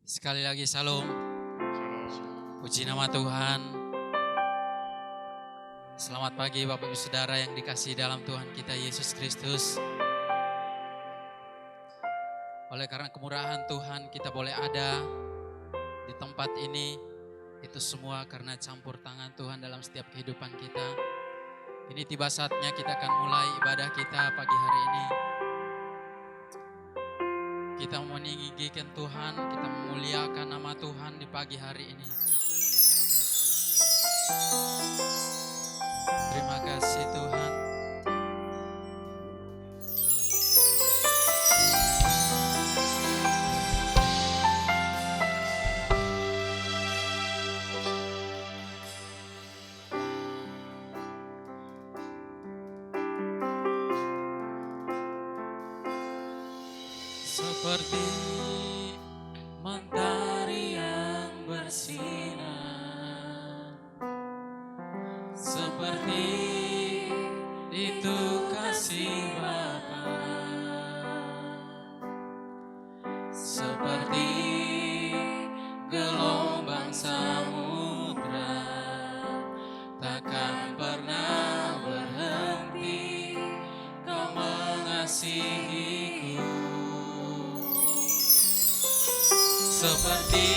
Sekali lagi salam, puji nama Tuhan. Selamat pagi Bapak Ibu Saudara yang dikasihi dalam Tuhan kita Yesus Kristus. Oleh karena kemurahan Tuhan kita boleh ada di tempat ini, itu semua karena campur tangan Tuhan dalam setiap kehidupan kita. Ini tiba saatnya kita akan mulai ibadah kita pagi hari ini. Kita meninggikan Tuhan, kita memuliakan nama Tuhan di pagi hari ini. Terima kasih Tuhan. Seperti mentari yang bersinar, seperti itu kasih Bapa, seperti gelombang samudra, takkan pernah berhenti Kau mengasihiku. Seperti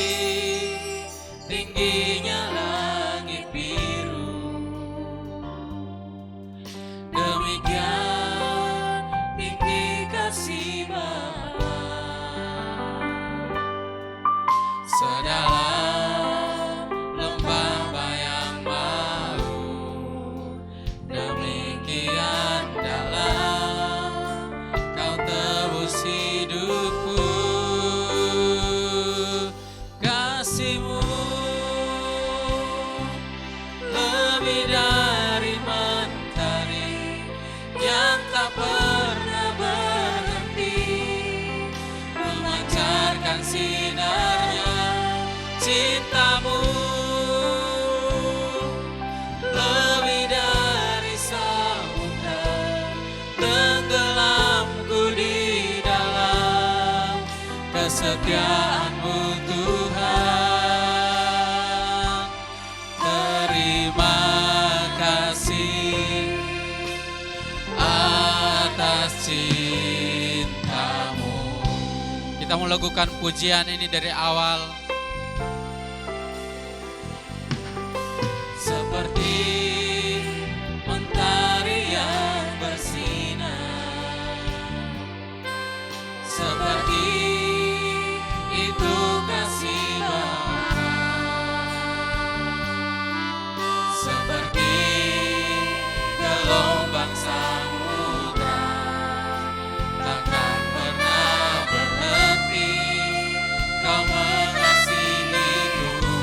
tingginya langit biru, demikian tinggi kasih Bapa. Sedalam lembah bayang maut, demikian dalam Kau tebus hidupku. Kasih-Mu lebih dari mentari yang tak pernah berhenti memancarkan sinarnya. Cinta-Mu lebih dari samudra, tenggelamku di dalam kesetiaan-Mu Tuhan. Terima kasih atas cinta-Mu. Kita mau lakukan pujian ini dari awal. Seperti mentari yang bersinar, seperti itu kasih Bapa, seperti gelombang samudra, takkan pernah berhenti Kau mengasihiku.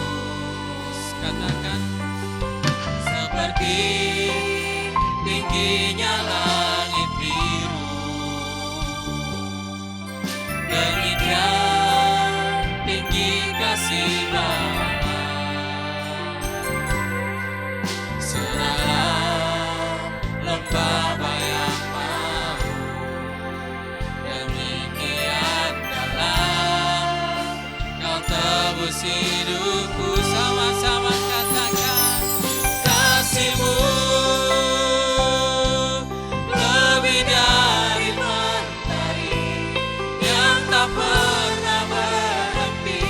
Katakan, seperti tingginya langit biru, demikian tinggi kasih Bapa. Sedalam lembah bayang maut, demikian dalam Kau tebus hidupku. Sama-sama katakan, kasih-Mu lebih dari mentari yang tak pernah berhenti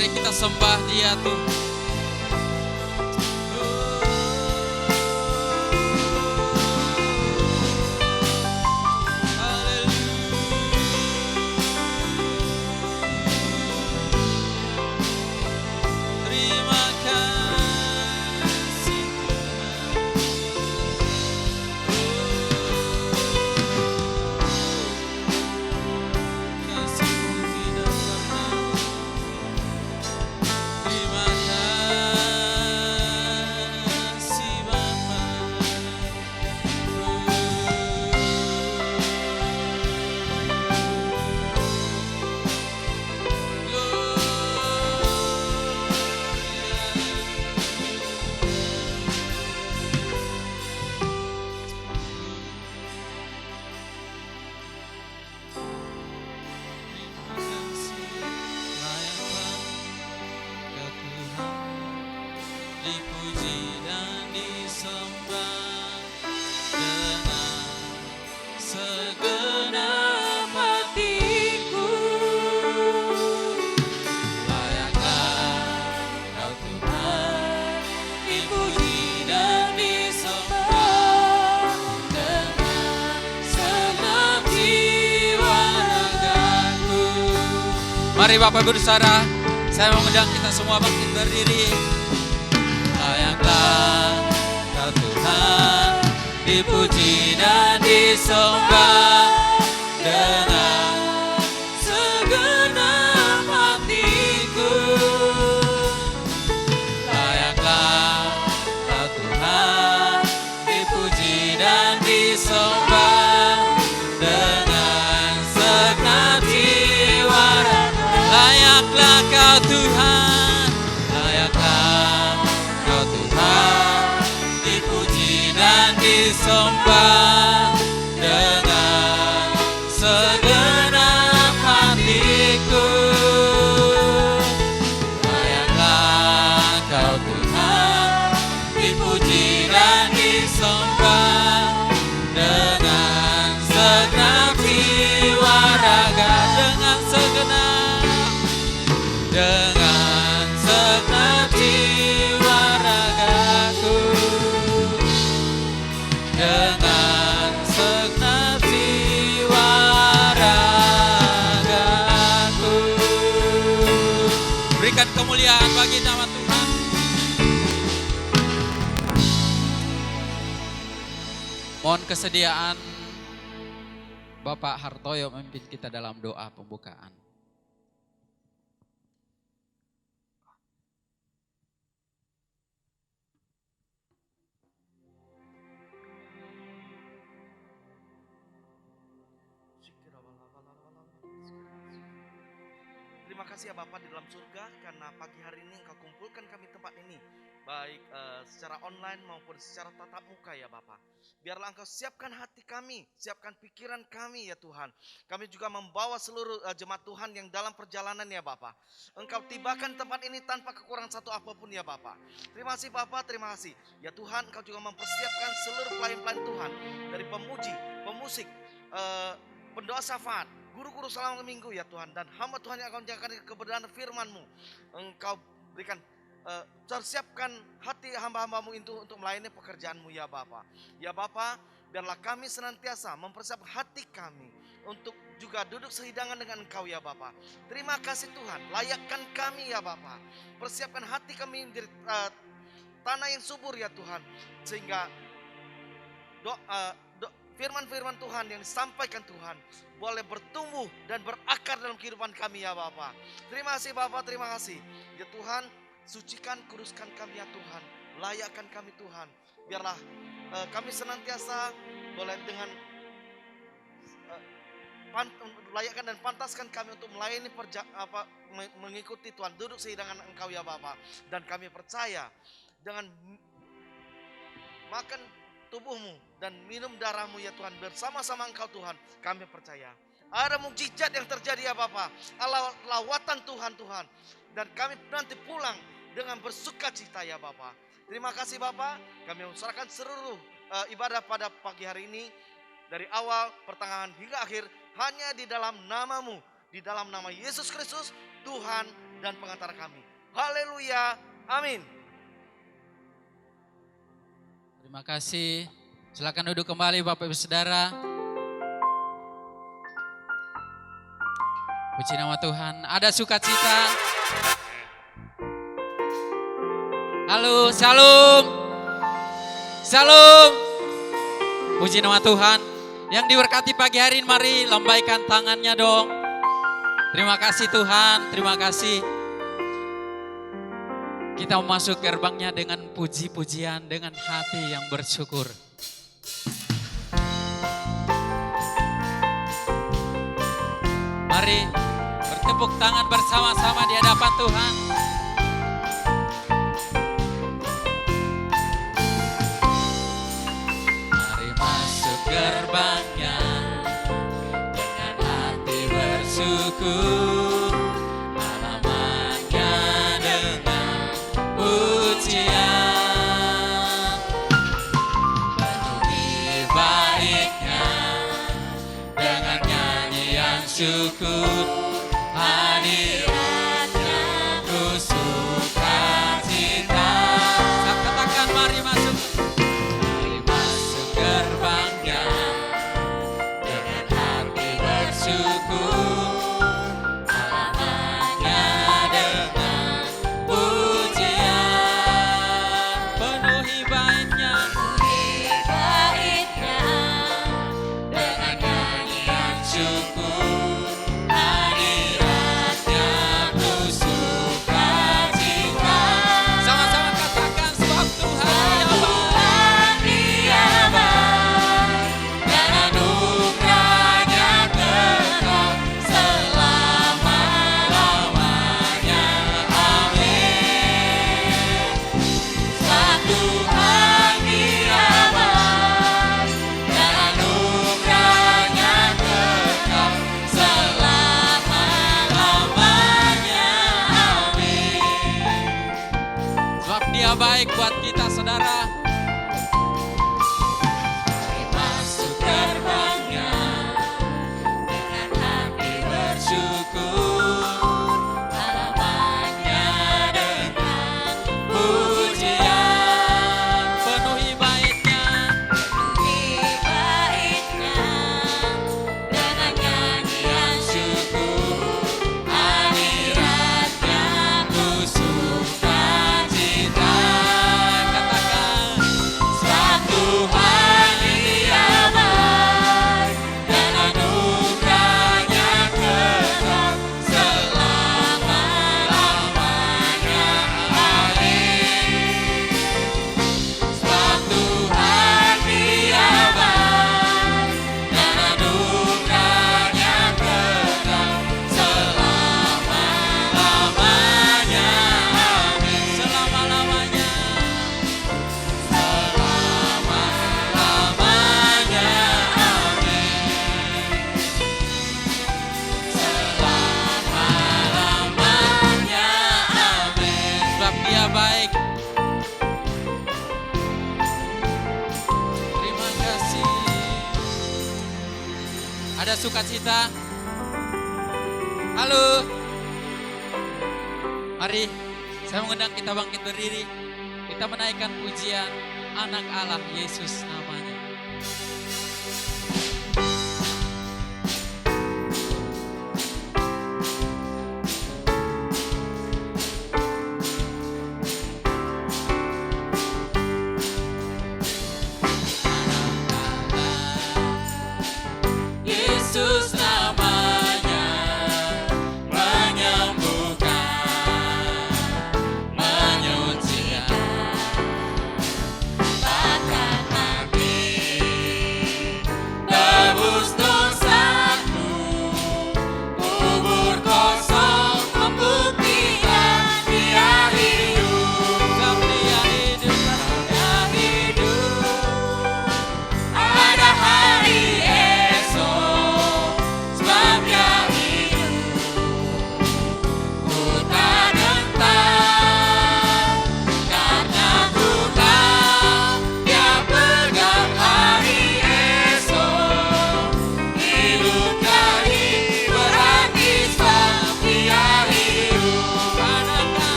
Mari kita sembah Dia Tuhan. Mari Bapak Ibu Saudara, saya mengundang kita semua bangkit berdiri. Layaklah Kau Tuhan, dipuji dan disembah dengan segenap hatiku. Layaklah Kau Tuhan, dipuji dan disembah dengan segenap jiwa. Layaklah Kau Tuhan, layaklah Kau Tuhan, dipuji dan disembah dengan segenap hatiku. Layaklah Kau Tuhan, dipuji dan disembah dengan segenap jiwa raga, dengan segenap jiwa ragaku, dengan segenap jiwa ragaku. Berikan kemuliaan bagi nama Tuhan. Mohon kesediaan Bapak Hartoyo memimpin kita dalam doa pembukaan. Terima kasih ya Bapak di dalam surga, karena pagi hari ini Engkau kumpulkan kami tempat ini, baik secara online maupun secara tatap muka ya Bapak. Biarlah Engkau siapkan hati kami, siapkan pikiran kami ya Tuhan. Kami juga membawa seluruh jemaat Tuhan yang dalam perjalanan ya Bapak. Engkau tibakan tempat ini tanpa kekurangan satu apapun ya Bapak. Terima kasih Bapak, terima kasih. Ya Tuhan, Engkau juga mempersiapkan seluruh pelayan-pelayan Tuhan, dari pemuji, pemusik, pendoa syafaat, guru-guru selama minggu ya Tuhan, dan hamba Tuhan yang akan menjaga kebenaran firman-Mu. Engkau berikan tersiapkan hati hamba-hambamu itu untuk melayani pekerjaan-Mu ya Bapa. Ya Bapa, biarlah kami senantiasa mempersiapkan hati kami untuk juga duduk sehidangan dengan Engkau ya Bapa. Terima kasih Tuhan, layakkan kami ya Bapa. Persiapkan hati kami menjadi tanah yang subur ya Tuhan, sehingga firman-firman Tuhan yang disampaikan Tuhan boleh bertumbuh dan berakar dalam kehidupan kami ya Bapa. Terima kasih Bapa, terima kasih. Ya Tuhan, sucikan, kuduskan kami ya Tuhan. Layakkan kami Tuhan. Biarlah kami senantiasa boleh dengan layakkan dan pantaskan kami untuk melayani mengikuti Tuhan, duduk sehidangan Engkau ya Bapa. Dan kami percaya dengan makan tubuh-Mu dan minum darah-Mu ya Tuhan, bersama-sama Engkau Tuhan, kami percaya ada mukjizat yang terjadi ya Bapa, lawatan Tuhan, dan kami nanti pulang dengan bersuka cita ya Bapa. Terima kasih Bapa, kami serahkan seluruh ibadah pada pagi hari ini, dari awal, pertengahan hingga akhir, hanya di dalam nama-Mu, di dalam nama Yesus Kristus, Tuhan dan pengantar kami. Haleluya, amin. Terima kasih. Silakan duduk kembali Bapak Ibu Saudara. Puji nama Tuhan. Ada sukacita. Halo, shalom. Shalom. Puji nama Tuhan. Yang diberkati pagi hari ini, mari lambaikan tangannya dong. Terima kasih Tuhan, terima kasih. Kita masuk gerbangnya dengan puji-pujian, dengan hati yang bersyukur. Mari bertepuk tangan bersama-sama di hadapan Tuhan. Mari masuk gerbangnya dengan hati bersyukur. Alamatnya dengan pujian. Penuhi baiknya dengan nyanyian syukur. Hadiratnya ku sukacita. Katakan mari masuk. Mari masuk gerbangnya dengan hati bersyukur. Alamatnya dengan pujian. Penuhi baitnya dengan nyanyian syukur. Baik buat kita saudara. Mari masuk gerbangnya dengan hati bersyukur. Alamatnya dengan pujian. Penuhi baitnya dengan nyanyian syukur. Hadiratnya ku sukacita. Baik. Terima kasih. Ada sukacita. Halo. Mari saya mengundang kita bangkit berdiri. Kita menaikkan pujian Anak Allah Yesus namanya. Yesus namanya menyembuhkan, menyucikan, bahkan mati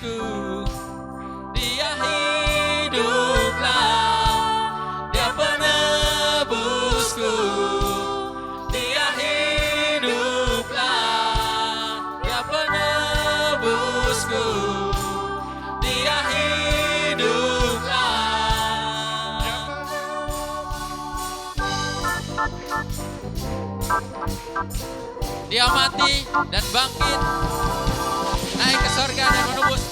penebusku, Dia hiduplah, Dia penebusku, Dia hiduplah, Dia penebusku, Dia hiduplah. Dia mati dan bangkit, naik ke sorga dan menebus.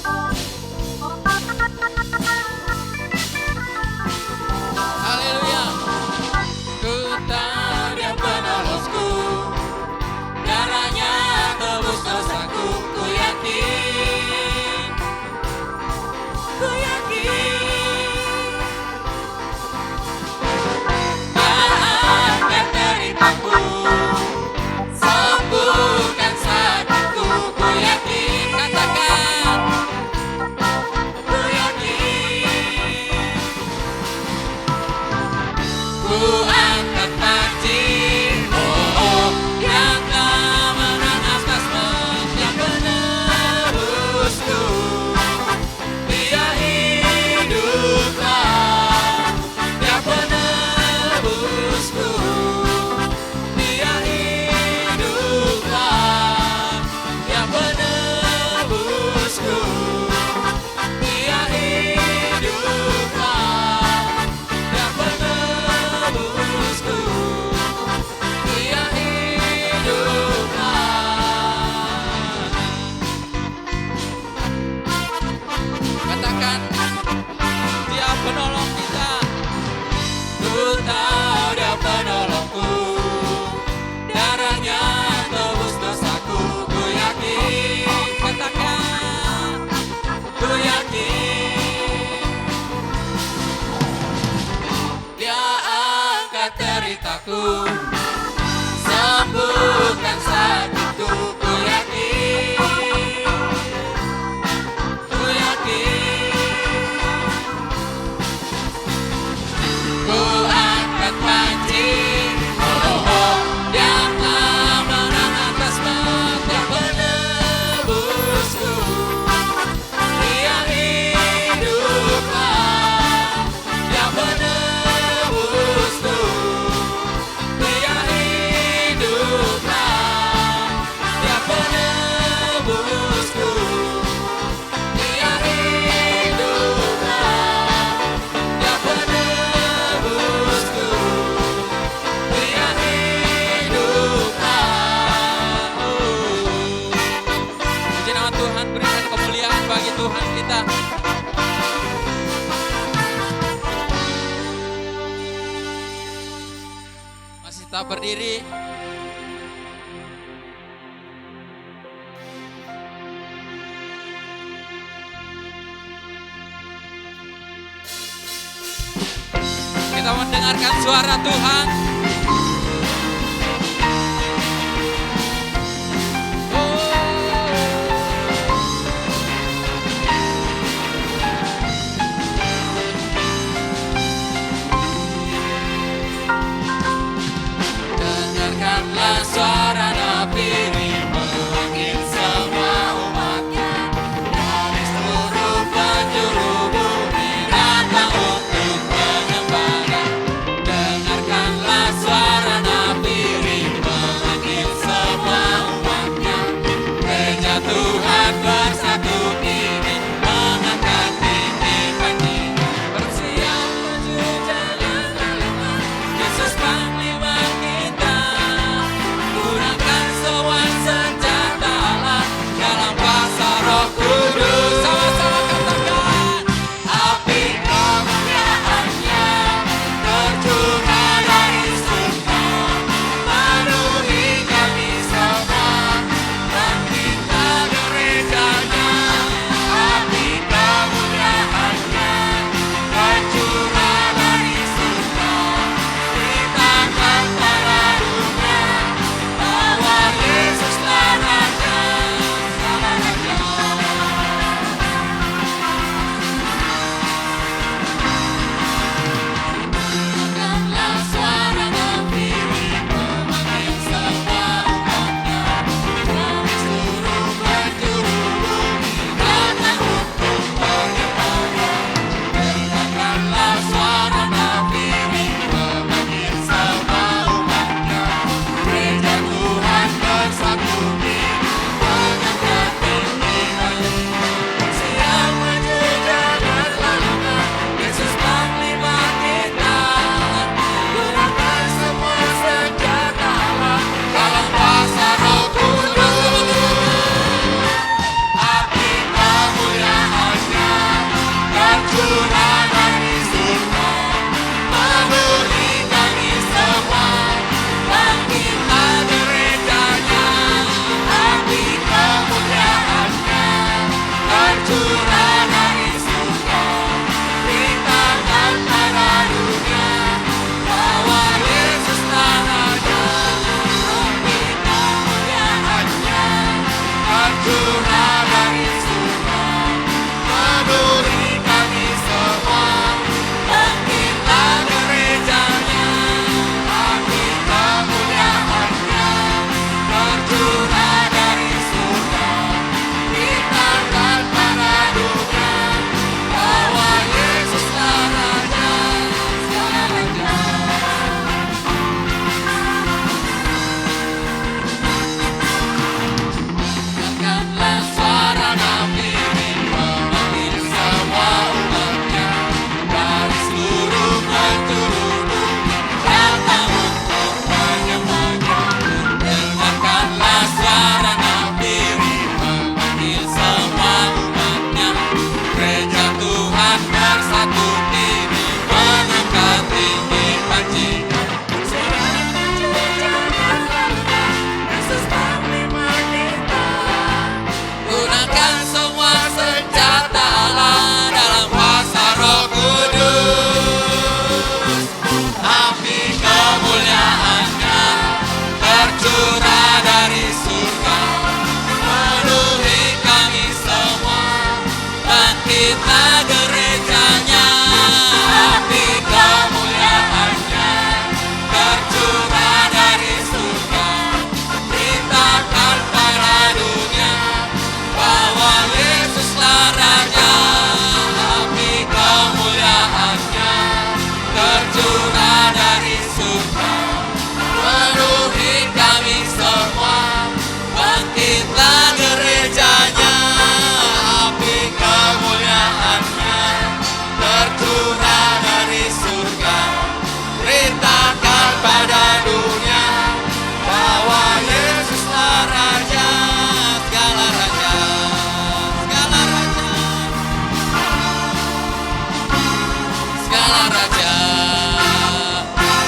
Haleluya. Ku tahu Dia penolongku, darahnya tebus dosaku. Ku yakin, ku yakin. Dia angkat deritaku, sembuhkan sakitku. Ku yakin, katakan, ku yakin. Ku angkat panci, oh, yang telah menang atas maut. Dia penebusku, Dia hiduplah, Dia penebusku, Dia hiduplah, Dia penebusku, Dia hiduplah, Dia penebusku, Dia hiduplah. Katakan, Dia penolong kita. Ku tahu Dia penolongku, darahnya tebus dosaku. Ku yakin, katakan, ku yakin. Dia angkat deritaku, sembuhkan sakitku. Ku yakin, ku yakin. Ku angkat panci, oh, yang telah menang atas maut. Dia penebusku, Dia hiduplah, Dia penebusku, Dia hiduplah, Dia penebusku, Dia hiduplah, Dia penebusku, Dia hiduplah. Puji nama Tuhan, berikan kemuliaan bagi Tuhan kita. Masih tetap berdiri. Kita mendengarkan suara Tuhan. Dengarkanlah suara Nabi memanggil semua umatnya dari seluruh penjuru bumi datang untuk menyembahnya. Dengarkanlah Tuhan bersatu kini mengangkat tinggi panji. Gunakan semua senjata Allah dalam kuasa Roh Kudus. Api kemuliaan-Nya tercurah dari surga, penuhi kami semua, bangkitlah gerejanya. Api kemuliaan-Nya tercurah dari surga, beritakan pada dunia bahwa Yesuslah Raja. Api kemuliaan-Nya tercurah dari surga, penuhi kami semua, bangkitlah gerejanya. Api kemuliaan-Nya tercurah dari surga, beritakan pada dunia bahwa Yesuslah Raja. Segala raja, segala raja, segala raja.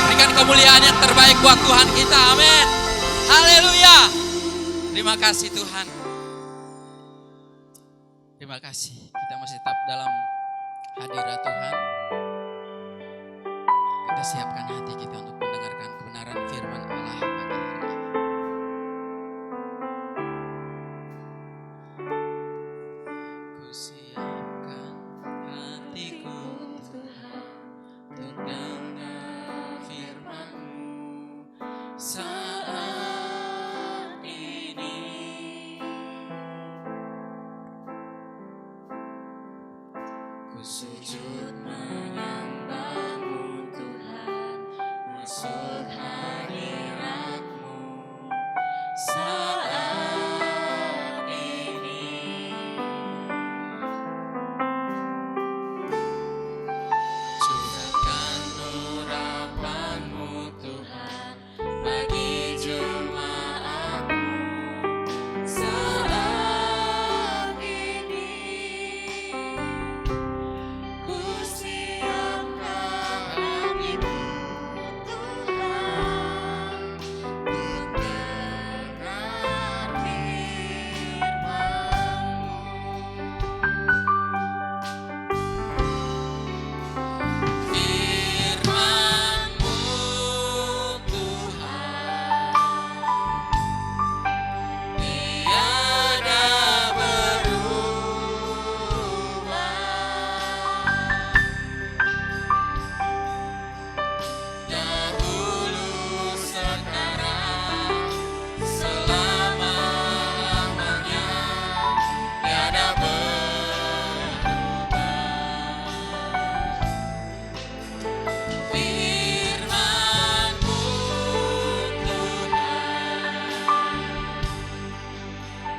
Berikan kemuliaan yang terbaik buat Tuhan kita. Amin. Haleluya. Terima kasih Tuhan. Terima kasih. Kita masih tetap dalam hadirat Tuhan. Kita siapkan hati kita untuk mendengarkan kebenaran firman Allah pagi hari ini. Ku siapkan hatiku Tuhan untuk dengar firman-Mu saat ini. Ku sujud menyembah-Mu Tuhan, masuk hadirat-Mu saat ini. Curahkan urapan-Mu Tuhan bagi jemaat-Mu saat ini. Ku siapkan hatiku Tuhan untuk dengar firman-Mu. Firman-Mu Tuhan tiada berubah. Dahulu, sekarang, selama-lamanya tiada berubah. Firman-Mu Tuhan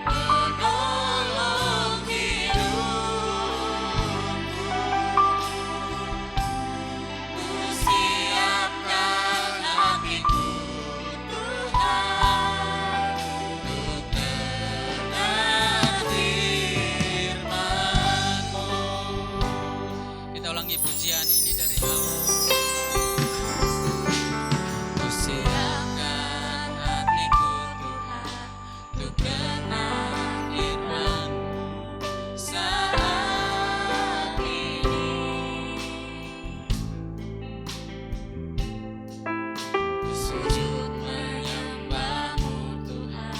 menolong hidupku. Ku siapkan hatiku Tuhan untuk dengar firman-Mu. Kita ulangi pujian ini dari awal. Ku siapkan hatiku Tuhan untuk dengar firman-Mu saat ini. Ku sujud menyembah-Mu Tuhan,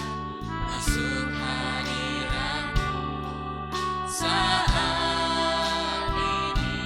masuk hadirat-Mu saat ini.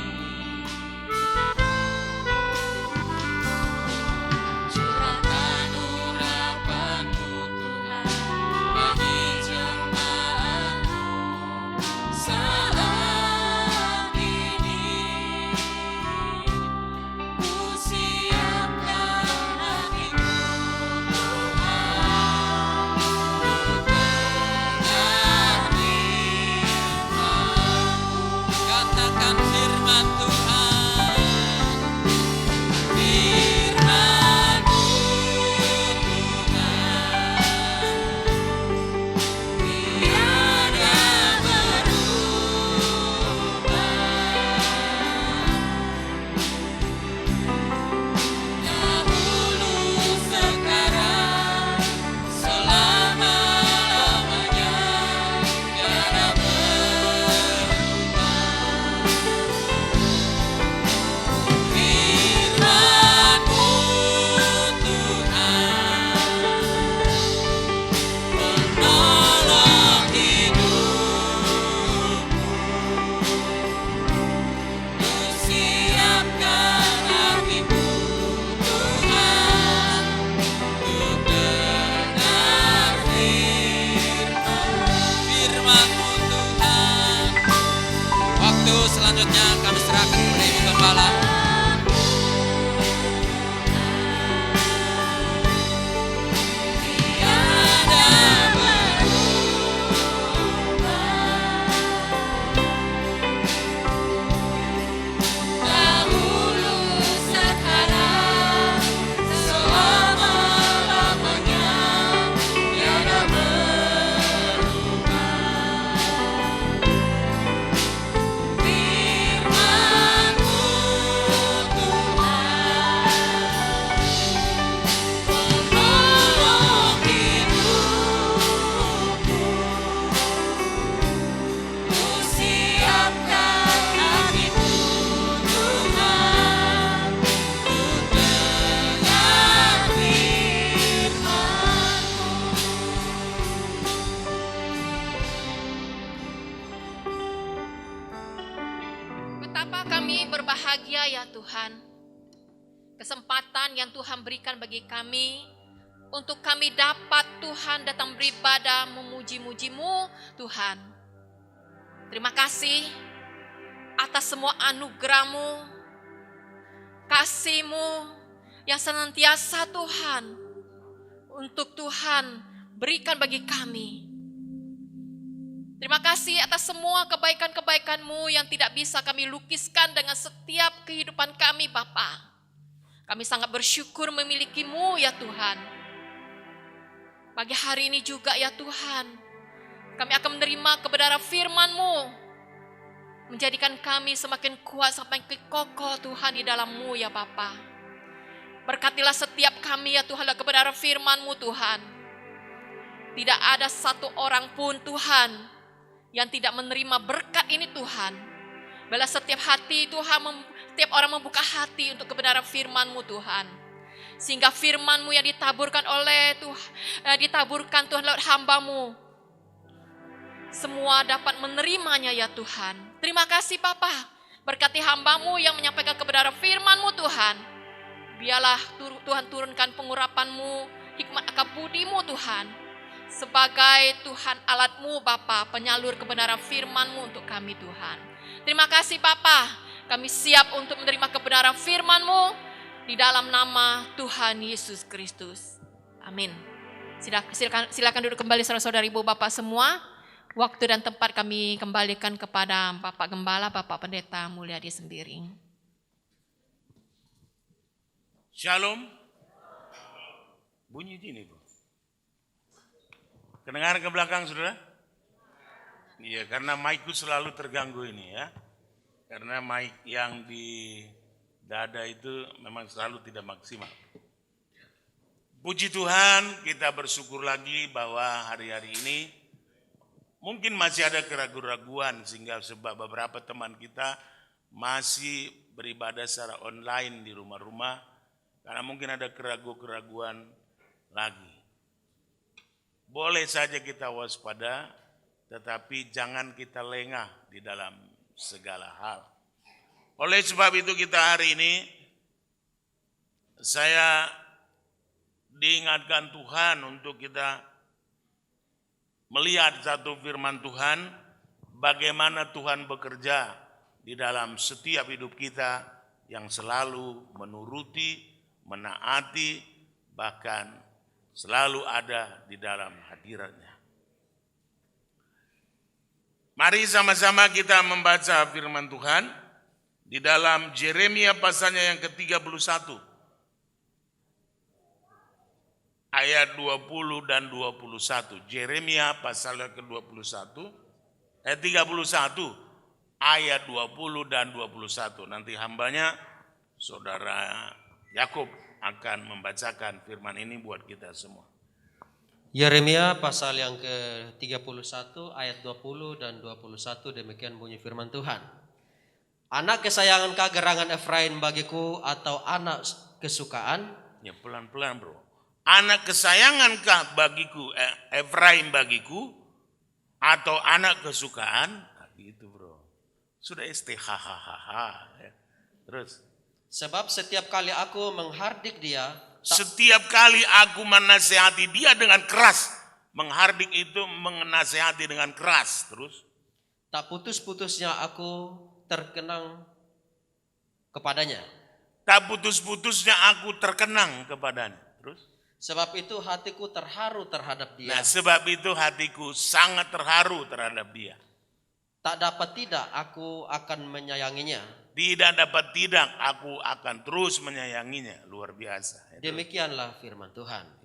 serahkan kepada Ibu Gembala. Betapa kami berbahagia ya Tuhan. Kesempatan yang Tuhan berikan bagi kami untuk kami dapat Tuhan datang beribadah memuji-muji-Mu Tuhan. Terima kasih atas semua anugerah-Mu, kasih-Mu yang senantiasa Tuhan untuk Tuhan berikan bagi kami. Terima kasih atas semua kebaikan-kebaikan-Mu yang tidak bisa kami lukiskan dengan setiap kehidupan kami Bapa. Kami sangat bersyukur memiliki-Mu ya Tuhan. Pagi hari ini juga ya Tuhan, kami akan menerima kebenaran firman-Mu, menjadikan kami semakin kuat sampai kokoh Tuhan di dalam-Mu ya Bapa. Berkatilah setiap kami ya Tuhan, kebenaran firman-Mu Tuhan. Tidak ada satu orang pun Tuhan yang tidak menerima berkat ini Tuhan. Bila setiap hati Tuhan, setiap orang membuka hati untuk kebenaran firman-Mu Tuhan. Sehingga firman-Mu yang ditaburkan oleh Tuhan, ditaburkan Tuhan lewat hamba-Mu, semua dapat menerimanya ya Tuhan. Terima kasih Bapa, berkati hamba-Mu yang menyampaikan kebenaran firman-Mu Tuhan. Biarlah Tuhan turunkan pengurapan-Mu, hikmat akal budi-Mu Tuhan. Sebagai Tuhan alat-Mu Bapa, penyalur kebenaran firman-Mu untuk kami Tuhan. Terima kasih Bapa, kami siap untuk menerima kebenaran firman-Mu di dalam nama Tuhan Yesus Kristus. Amin. Silakan duduk kembali saudara-saudari Ibu Bapak semua. Waktu dan tempat kami kembalikan kepada Bapak Gembala, Bapak Pendeta Mulyadi Sembiring. Shalom. Bunyi gini, Bu. Kedengaran ke belakang, saudara? Iya, karena mic-ku selalu terganggu ini ya. Karena mic yang di dada itu memang selalu tidak maksimal. Puji Tuhan, kita bersyukur lagi bahwa hari-hari ini mungkin masih ada keraguan-raguan sehingga sebab beberapa teman kita masih beribadah secara online di rumah-rumah karena mungkin ada keraguan-keraguan lagi. Boleh saja kita waspada, tetapi jangan kita lengah di dalam segala hal. Oleh sebab itu kita hari ini, saya diingatkan Tuhan untuk kita melihat satu firman Tuhan, bagaimana Tuhan bekerja di dalam setiap hidup kita yang selalu menuruti, menaati, bahkan selalu ada di dalam hadiratnya. Mari sama-sama kita membaca firman Tuhan di dalam Yeremia pasalnya yang ke-31. Ayat 20 dan 21. Yeremia pasalnya ke-21, 31, ayat 20 dan 21. Nanti hambanya, Saudara Yakub akan membacakan firman ini buat kita semua. Yeremia pasal yang ke-31 ayat 20 dan 21, demikian bunyi firman Tuhan. Anak kesayangankah gerangan Efraim bagiku atau anak kesukaan? Ya pelan-pelan bro. Anak kesayangankah bagiku, Efraim bagiku atau anak kesukaan? Nah, gitu bro. Sudah hahaha. Ya. Terus. Sebab setiap kali aku menghardik dia, setiap kali aku menasihati dia dengan keras. Menghardik itu menasihati dengan keras. Terus. Tak putus-putusnya aku terkenang kepadanya. Tak putus-putusnya aku terkenang kepadanya. Terus? Sebab itu hatiku terharu terhadap dia. Nah, sebab itu hatiku sangat terharu terhadap dia. Tak dapat tidak aku akan menyayanginya. Tidak dapat tidak aku akan terus menyayanginya. Luar biasa. Demikianlah firman Tuhan.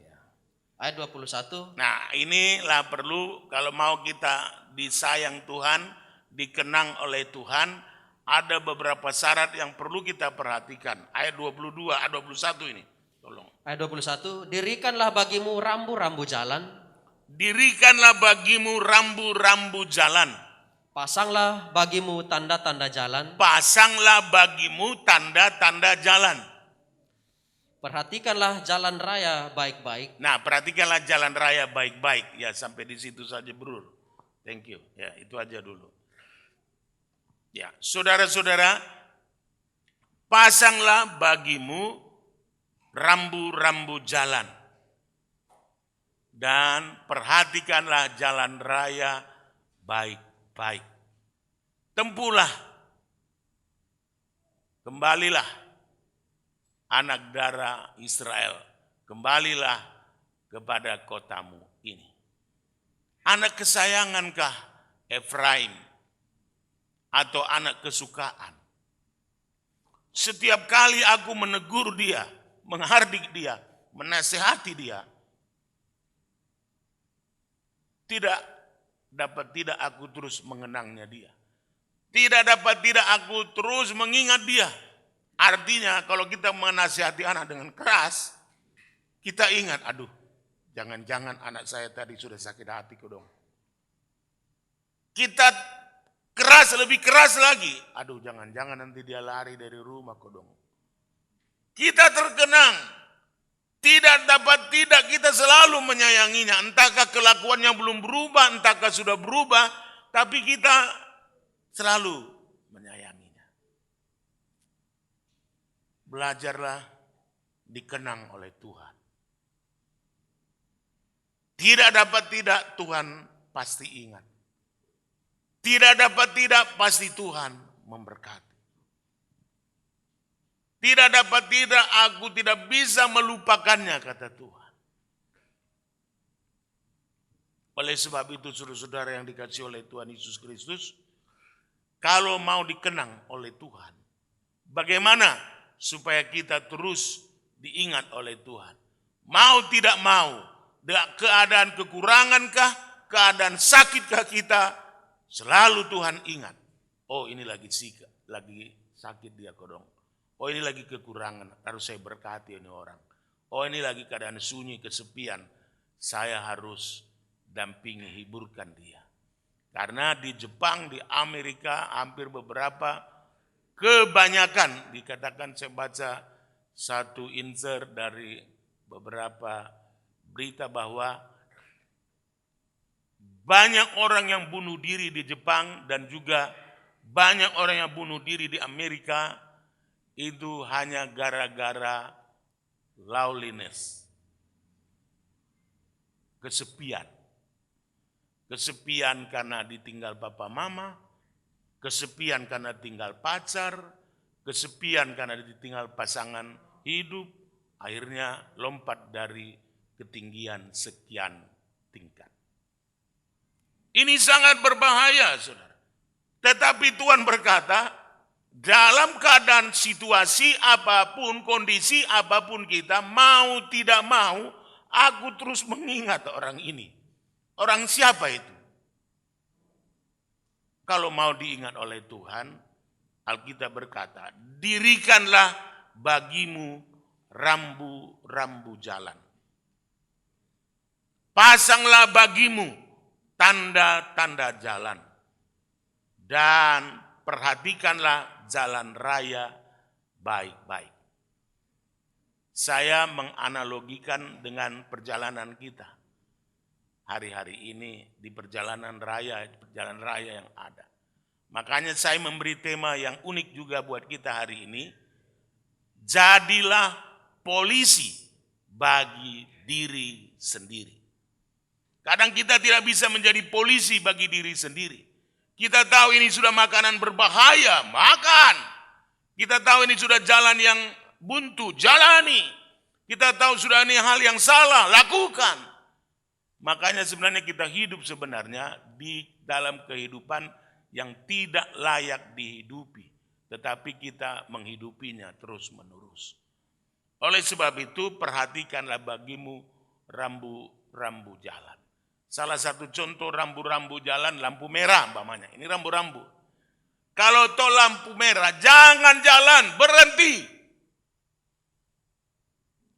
Ayat 21. Nah, inilah perlu kalau mau kita disayang Tuhan, dikenang oleh Tuhan, ada beberapa syarat yang perlu kita perhatikan. Ayat 22, ayat 21 ini. Tolong. Ayat 21. Dirikanlah bagimu rambu-rambu jalan. Dirikanlah bagimu rambu-rambu jalan. Pasanglah bagimu tanda-tanda jalan. Pasanglah bagimu tanda-tanda jalan. Perhatikanlah jalan raya baik-baik. Nah, perhatikanlah jalan raya baik-baik. Ya, sampai di situ saja, Bro. Thank you. Ya, itu aja dulu. Ya, saudara-saudara, pasanglah bagimu rambu-rambu jalan. Dan perhatikanlah jalan raya baik-baik. Tempuhlah. Kembalilah. Anak darah Israel, kembalilah kepada kotamu ini. Anak kesayangankah Efraim atau anak kesukaan? Setiap kali aku menegur dia, menghardik dia, menasihati dia, tidak dapat tidak aku terus mengenangnya dia. Tidak dapat tidak aku terus mengingat dia. Artinya kalau kita menasihati anak dengan keras, kita ingat, aduh, jangan-jangan anak saya tadi sudah sakit hati kok dong. Kita keras, lebih keras lagi, aduh jangan-jangan nanti dia lari dari rumah kok dong. Kita terkenang, tidak dapat tidak kita selalu menyayanginya. Entahkah kelakuannya belum berubah, entahkah sudah berubah, tapi kita selalu menyayanginya. Belajarlah dikenang oleh Tuhan. Tidak dapat tidak Tuhan pasti ingat. Tidak dapat tidak pasti Tuhan memberkati. Tidak dapat tidak aku tidak bisa melupakannya, kata Tuhan. Oleh sebab itu saudara-saudara yang dikasihi oleh Tuhan Yesus Kristus, kalau mau dikenang oleh Tuhan, bagaimana supaya kita terus diingat oleh Tuhan? Mau tidak mau, keadaan kekurangankah, keadaan sakitkah kita, selalu Tuhan ingat. Oh ini lagi sakit dia kodong. Oh ini lagi kekurangan, harus saya berkati ini orang. Oh ini lagi keadaan sunyi, kesepian, saya harus dampingi, hiburkan dia. Karena di Jepang, di Amerika, hampir beberapa kebanyakan dikatakan, saya baca satu insert dari beberapa berita bahwa banyak orang yang bunuh diri di Jepang dan juga banyak orang yang bunuh diri di Amerika itu hanya gara-gara loneliness, kesepian. Kesepian karena ditinggal papa mama, kesepian karena tinggal pacar, kesepian karena ditinggal pasangan hidup, akhirnya lompat dari ketinggian sekian tingkat. Ini sangat berbahaya, saudara. Tetapi Tuhan berkata, dalam keadaan situasi apapun, kondisi apapun kita, mau tidak mau, aku terus mengingat orang ini. Orang siapa itu? Kalau mau diingat oleh Tuhan, Alkitab berkata, dirikanlah bagimu rambu-rambu jalan. Pasanglah bagimu tanda-tanda jalan. Dan perhatikanlah jalan raya baik-baik. Saya menganalogikan dengan perjalanan kita. Hari-hari ini di perjalanan raya yang ada. Makanya saya memberi tema yang unik juga buat kita hari ini. Jadilah polisi bagi diri sendiri. Kadang kita tidak bisa menjadi polisi bagi diri sendiri. Kita tahu ini sudah makanan berbahaya, makan. Kita tahu ini sudah jalan yang buntu, jalani. Kita tahu sudah ini hal yang salah, lakukan. Makanya sebenarnya kita hidup sebenarnya di dalam kehidupan yang tidak layak dihidupi. Tetapi kita menghidupinya terus menerus. Oleh sebab itu perhatikanlah bagimu rambu-rambu jalan. Salah satu contoh rambu-rambu jalan, lampu merah umpamanya. Ini rambu-rambu. Kalau toh lampu merah, jangan jalan, berhenti.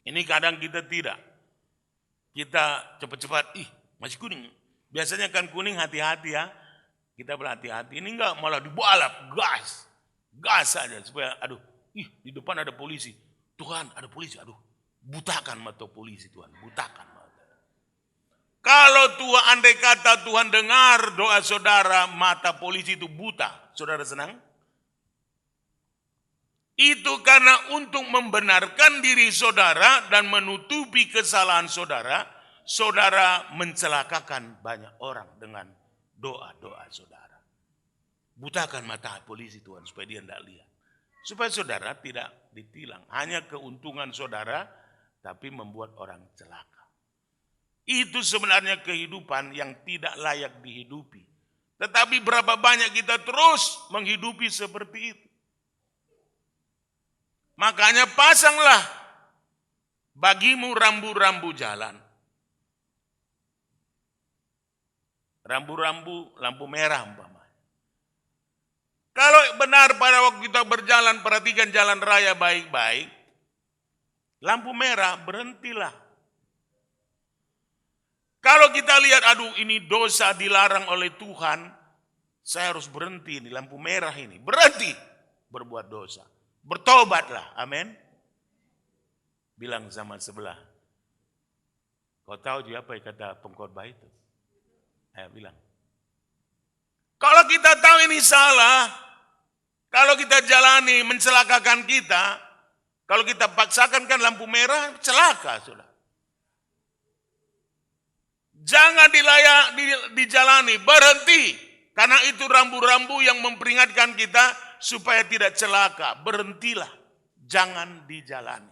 Ini kadang kita tidak. Kita cepat-cepat, masih kuning. Biasanya kan kuning hati-hati ya. Kita berhati-hati, ini enggak malah dibalap, gas. Gas saja supaya, di depan ada polisi. Tuhan, ada polisi, butakan mata polisi Tuhan, butakan mata. Kalau Tuhan, andai kata Tuhan dengar doa saudara, mata polisi itu buta, saudara senang? Itu karena untuk membenarkan diri saudara dan menutupi kesalahan saudara, saudara mencelakakan banyak orang dengan doa-doa saudara. Butakan mata polisi Tuhan supaya dia tidak lihat. Supaya saudara tidak ditilang. Hanya keuntungan saudara tapi membuat orang celaka. Itu sebenarnya kehidupan yang tidak layak dihidupi. Tetapi berapa banyak kita terus menghidupi seperti itu. Makanya pasanglah bagimu rambu-rambu jalan. Rambu-rambu lampu merah umpamanya. Kalau benar pada waktu kita berjalan, perhatikan jalan raya baik-baik. Lampu merah, berhentilah. Kalau kita lihat, ini dosa dilarang oleh Tuhan, saya harus berhenti di lampu merah ini. Berhenti berbuat dosa. Bertobatlah, amin. Bilang sama sebelah. Kau tahu juga apa yang kata pengkhotbah itu? Bilang. Kalau kita tahu ini salah, kalau kita jalani mencelakakan kita, kalau kita paksakan kan lampu merah, celaka sudah. Jangan dijalani, berhenti. Karena itu rambu-rambu yang memperingatkan kita supaya tidak celaka. Berhentilah, jangan dijalani.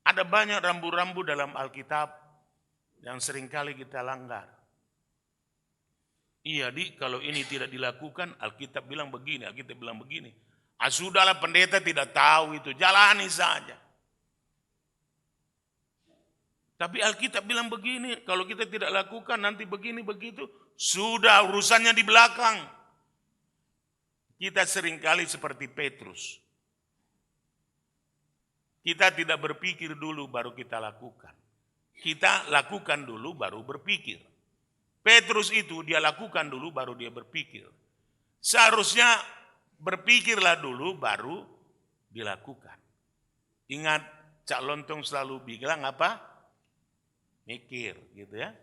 Ada banyak rambu-rambu dalam Alkitab yang seringkali kita langgar. Iya kalau ini tidak dilakukan, Alkitab bilang begini, Alkitab bilang begini. Sudahlah pendeta tidak tahu itu, jalani saja. Tapi Alkitab bilang begini, kalau kita tidak lakukan nanti begini begitu, sudah urusannya di belakang. Kita seringkali seperti Petrus. Kita tidak berpikir dulu baru kita lakukan. Kita lakukan dulu baru berpikir. Petrus itu dia lakukan dulu baru dia berpikir. Seharusnya berpikirlah dulu baru dilakukan. Ingat Cak Lontong selalu bilang apa? Mikir gitu ya.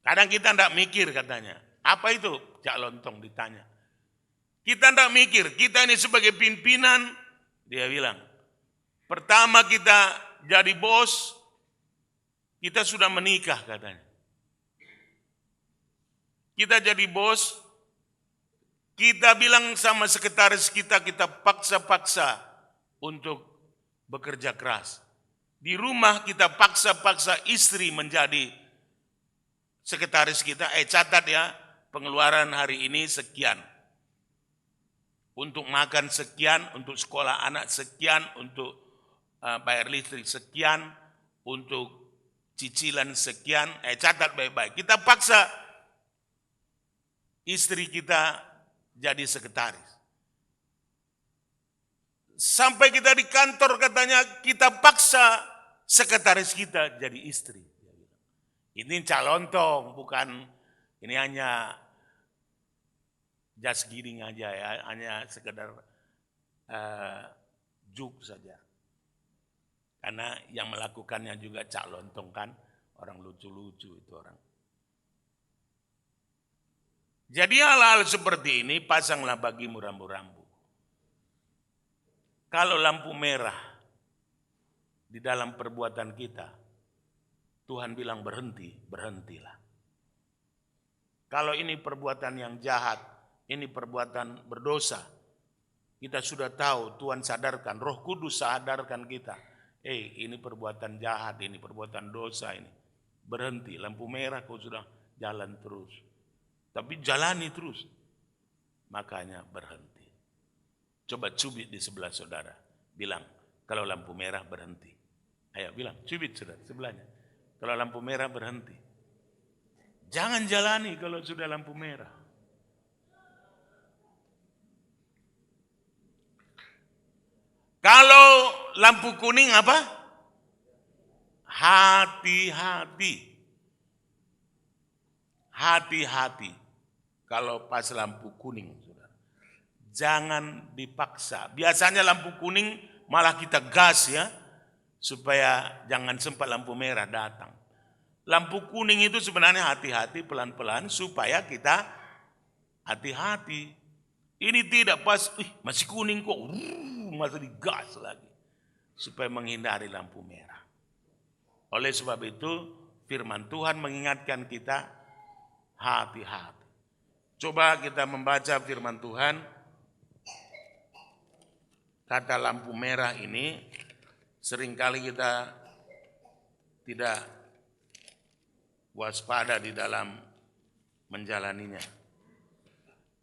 Kadang kita tidak mikir katanya. Apa itu Cak Lontong ditanya. Kita tidak mikir, kita ini sebagai pimpinan, dia bilang. Pertama kita jadi bos, kita sudah menikah katanya. Kita jadi bos, kita bilang sama sekretaris kita paksa-paksa untuk bekerja keras. Di rumah kita paksa-paksa istri menjadi sekretaris kita, catat ya, pengeluaran hari ini sekian. Untuk makan sekian, untuk sekolah anak sekian, untuk bayar listrik sekian, untuk cicilan sekian, catat baik-baik. Kita paksa istri kita jadi sekretaris. Sampai kita di kantor katanya kita paksa sekretaris kita jadi istri. Ini Cak Lontong, bukan ini hanya just kidding aja ya, hanya sekedar joke saja. Karena yang melakukannya juga Cak Lontong kan, orang lucu-lucu itu orang. Jadi hal-hal seperti ini pasanglah bagimu rambu-rambu. Kalau lampu merah di dalam perbuatan kita, Tuhan bilang berhenti, berhentilah. Kalau ini perbuatan yang jahat, ini perbuatan berdosa. Kita sudah tahu, Tuhan sadarkan, Roh Kudus sadarkan kita. Ini perbuatan jahat, ini perbuatan dosa ini. Berhenti, lampu merah kau sudah jalan terus. Tapi jalani terus. Makanya berhenti. Coba cubit di sebelah saudara. Bilang, kalau lampu merah berhenti. Ayo bilang, cubit saudara sebelahnya. Kalau lampu merah berhenti. Jangan jalani kalau sudah lampu merah. Kalau lampu kuning apa? Hati-hati. Hati-hati. Kalau pas lampu kuning. Jangan dipaksa. Biasanya lampu kuning malah kita gas ya. Supaya jangan sempat lampu merah datang. Lampu kuning itu sebenarnya hati-hati pelan-pelan supaya kita hati-hati. Ini tidak pas, masih kuning kok, masih digas lagi. Supaya menghindari lampu merah. Oleh sebab itu firman Tuhan mengingatkan kita hati-hati. Coba kita membaca firman Tuhan. Kata lampu merah ini seringkali kita tidak waspada di dalam menjalaninya.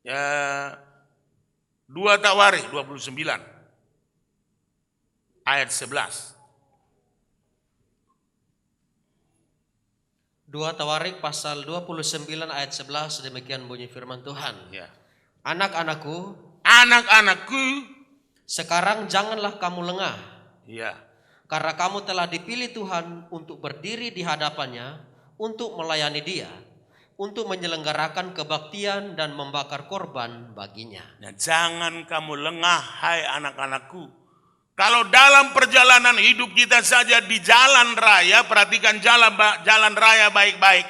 Ya, 2 Tawarikh 29 ayat 11. 2 Tawarikh pasal 29 ayat 11 demikian bunyi firman Tuhan. Ya. Anak-anakku, sekarang janganlah kamu lengah. Ya. Karena kamu telah dipilih Tuhan untuk berdiri di hadapannya, untuk melayani Dia, untuk menyelenggarakan kebaktian dan membakar korban baginya. Nah, jangan kamu lengah, hai anak-anakku. Kalau dalam perjalanan hidup kita saja di jalan raya, perhatikan jalan raya baik-baik.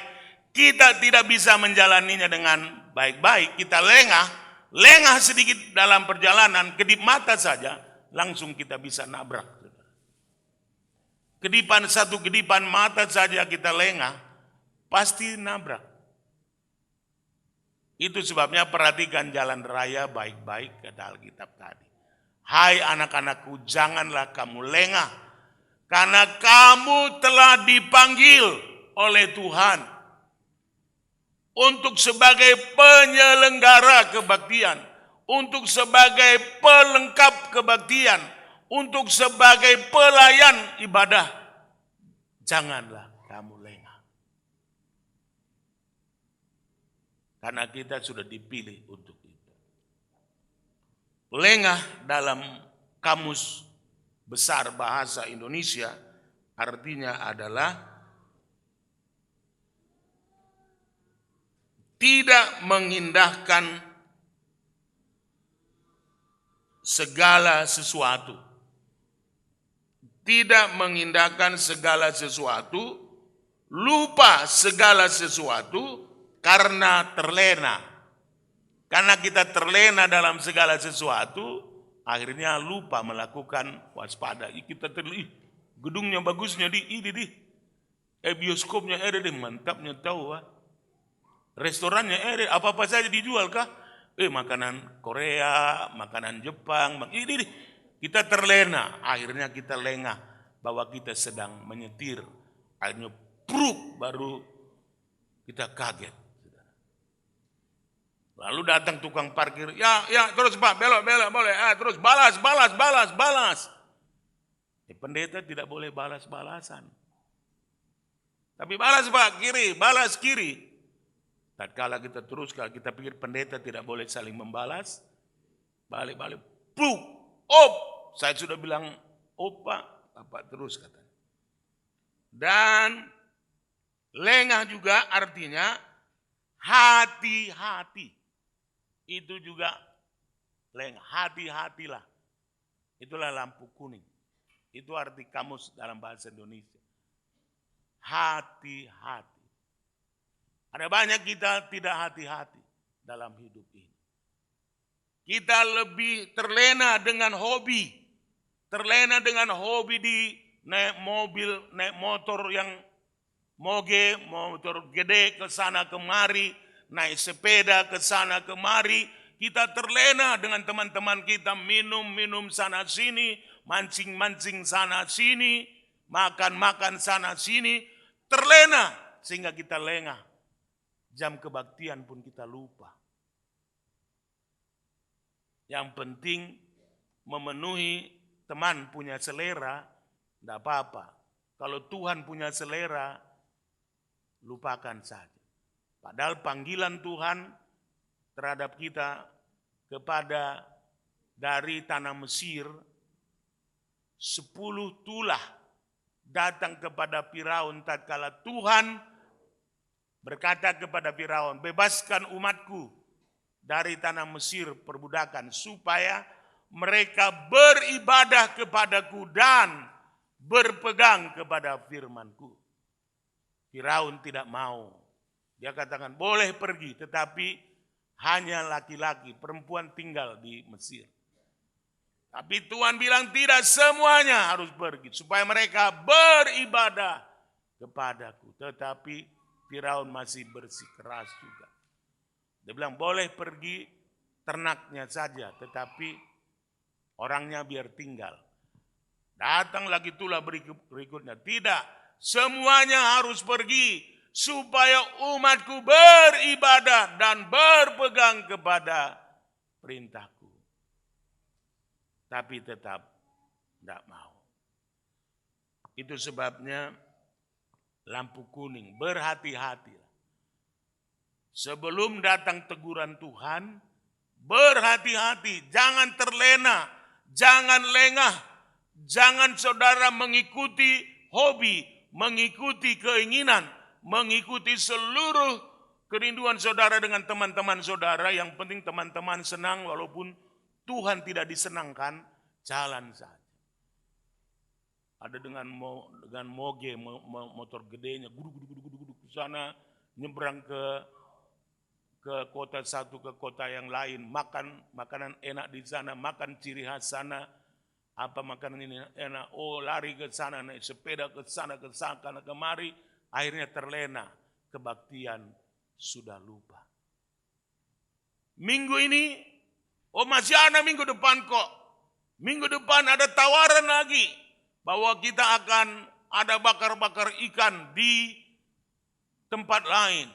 Kita tidak bisa menjalaninya dengan baik-baik. Kita lengah sedikit dalam perjalanan, kedip mata saja, langsung kita bisa nabrak. Satu kedipan mata saja kita lengah, pasti nabrak. Itu sebabnya perhatikan jalan raya baik-baik, kata Alkitab tadi. Hai anak-anakku, janganlah kamu lengah, karena kamu telah dipanggil oleh Tuhan untuk sebagai penyelenggara kebaktian, untuk sebagai pelengkap kebaktian, untuk sebagai pelayan ibadah. Janganlah kamu lengah. Karena kita sudah dipilih untuk itu. Lengah dalam kamus besar bahasa Indonesia artinya adalah tidak mengindahkan segala sesuatu. Tidak mengindahkan segala sesuatu, lupa segala sesuatu karena terlena. Karena kita terlena dalam segala sesuatu, akhirnya lupa melakukan waspada. Kita gedungnya bagusnya bioskopnya mantapnya tahu. Restorannya apa-apa saja dijual kah? Makanan Korea, makanan Jepang, kita terlena, akhirnya kita lengah bahwa kita sedang menyetir. Akhirnya baru kita kaget. Lalu datang tukang parkir, ya terus Pak, belok boleh, terus balas. Pendeta tidak boleh balas-balasan. Tapi balas Pak, balas kiri. Tatkala kita terus, kalau kita pikir pendeta tidak boleh saling membalas, balik, saya sudah bilang, Pak terus katanya. Dan lengah juga artinya hati-hati. Itu juga lengah, hati-hatilah. Itulah lampu kuning. Itu arti kamus dalam bahasa Indonesia. Hati-hati. Ada banyak kita tidak hati-hati dalam hidup ini. Kita lebih terlena dengan hobi. Terlena dengan hobi di naik mobil, naik motor yang motor gede ke sana kemari, naik sepeda ke sana kemari, kita terlena dengan teman-teman kita minum-minum sana sini, mancing-mancing sana sini, makan-makan sana sini, terlena sehingga kita lengah. Jam kebaktian pun kita lupa. Yang penting memenuhi teman punya selera, tidak apa-apa. Kalau Tuhan punya selera, lupakan saja. Padahal panggilan Tuhan terhadap kita kepada dari tanah Mesir, 10 tulah datang kepada Firaun tatkala Tuhan berkata kepada Firaun, bebaskan umatku dari tanah Mesir perbudakan supaya mereka beribadah kepadaku dan berpegang kepada firmanku. Firaun tidak mau. Dia katakan boleh pergi, tetapi hanya laki-laki, perempuan tinggal di Mesir. Tapi Tuhan bilang tidak semuanya harus pergi, supaya mereka beribadah kepadaku. Tetapi Firaun masih bersikeras juga. Dia bilang boleh pergi ternaknya saja, tetapi orangnya biar tinggal. Datang lagi tulah berikutnya, tidak, semuanya harus pergi, supaya umatku beribadah dan berpegang kepada perintahku. Tapi tetap tidak mau. Itu sebabnya lampu kuning, berhati-hatilah. Sebelum datang teguran Tuhan, berhati-hati, jangan terlena, jangan lengah, jangan saudara mengikuti hobi, mengikuti keinginan, mengikuti seluruh kerinduan saudara dengan teman-teman saudara. Yang penting teman-teman senang, walaupun Tuhan tidak disenangkan, jalan saja. Ada dengan moge, motor gedenya, guduk ke sana, nyebrang ke kota satu ke kota yang lain, makan makanan enak di sana, makan ciri khas sana, apa makanan ini enak, oh lari ke sana, naik sepeda ke sana kemari, akhirnya terlena, kebaktian sudah lupa. Minggu ini, oh masih ada minggu depan kok. Minggu depan ada tawaran lagi, bahwa kita akan ada bakar-bakar ikan di tempat lain.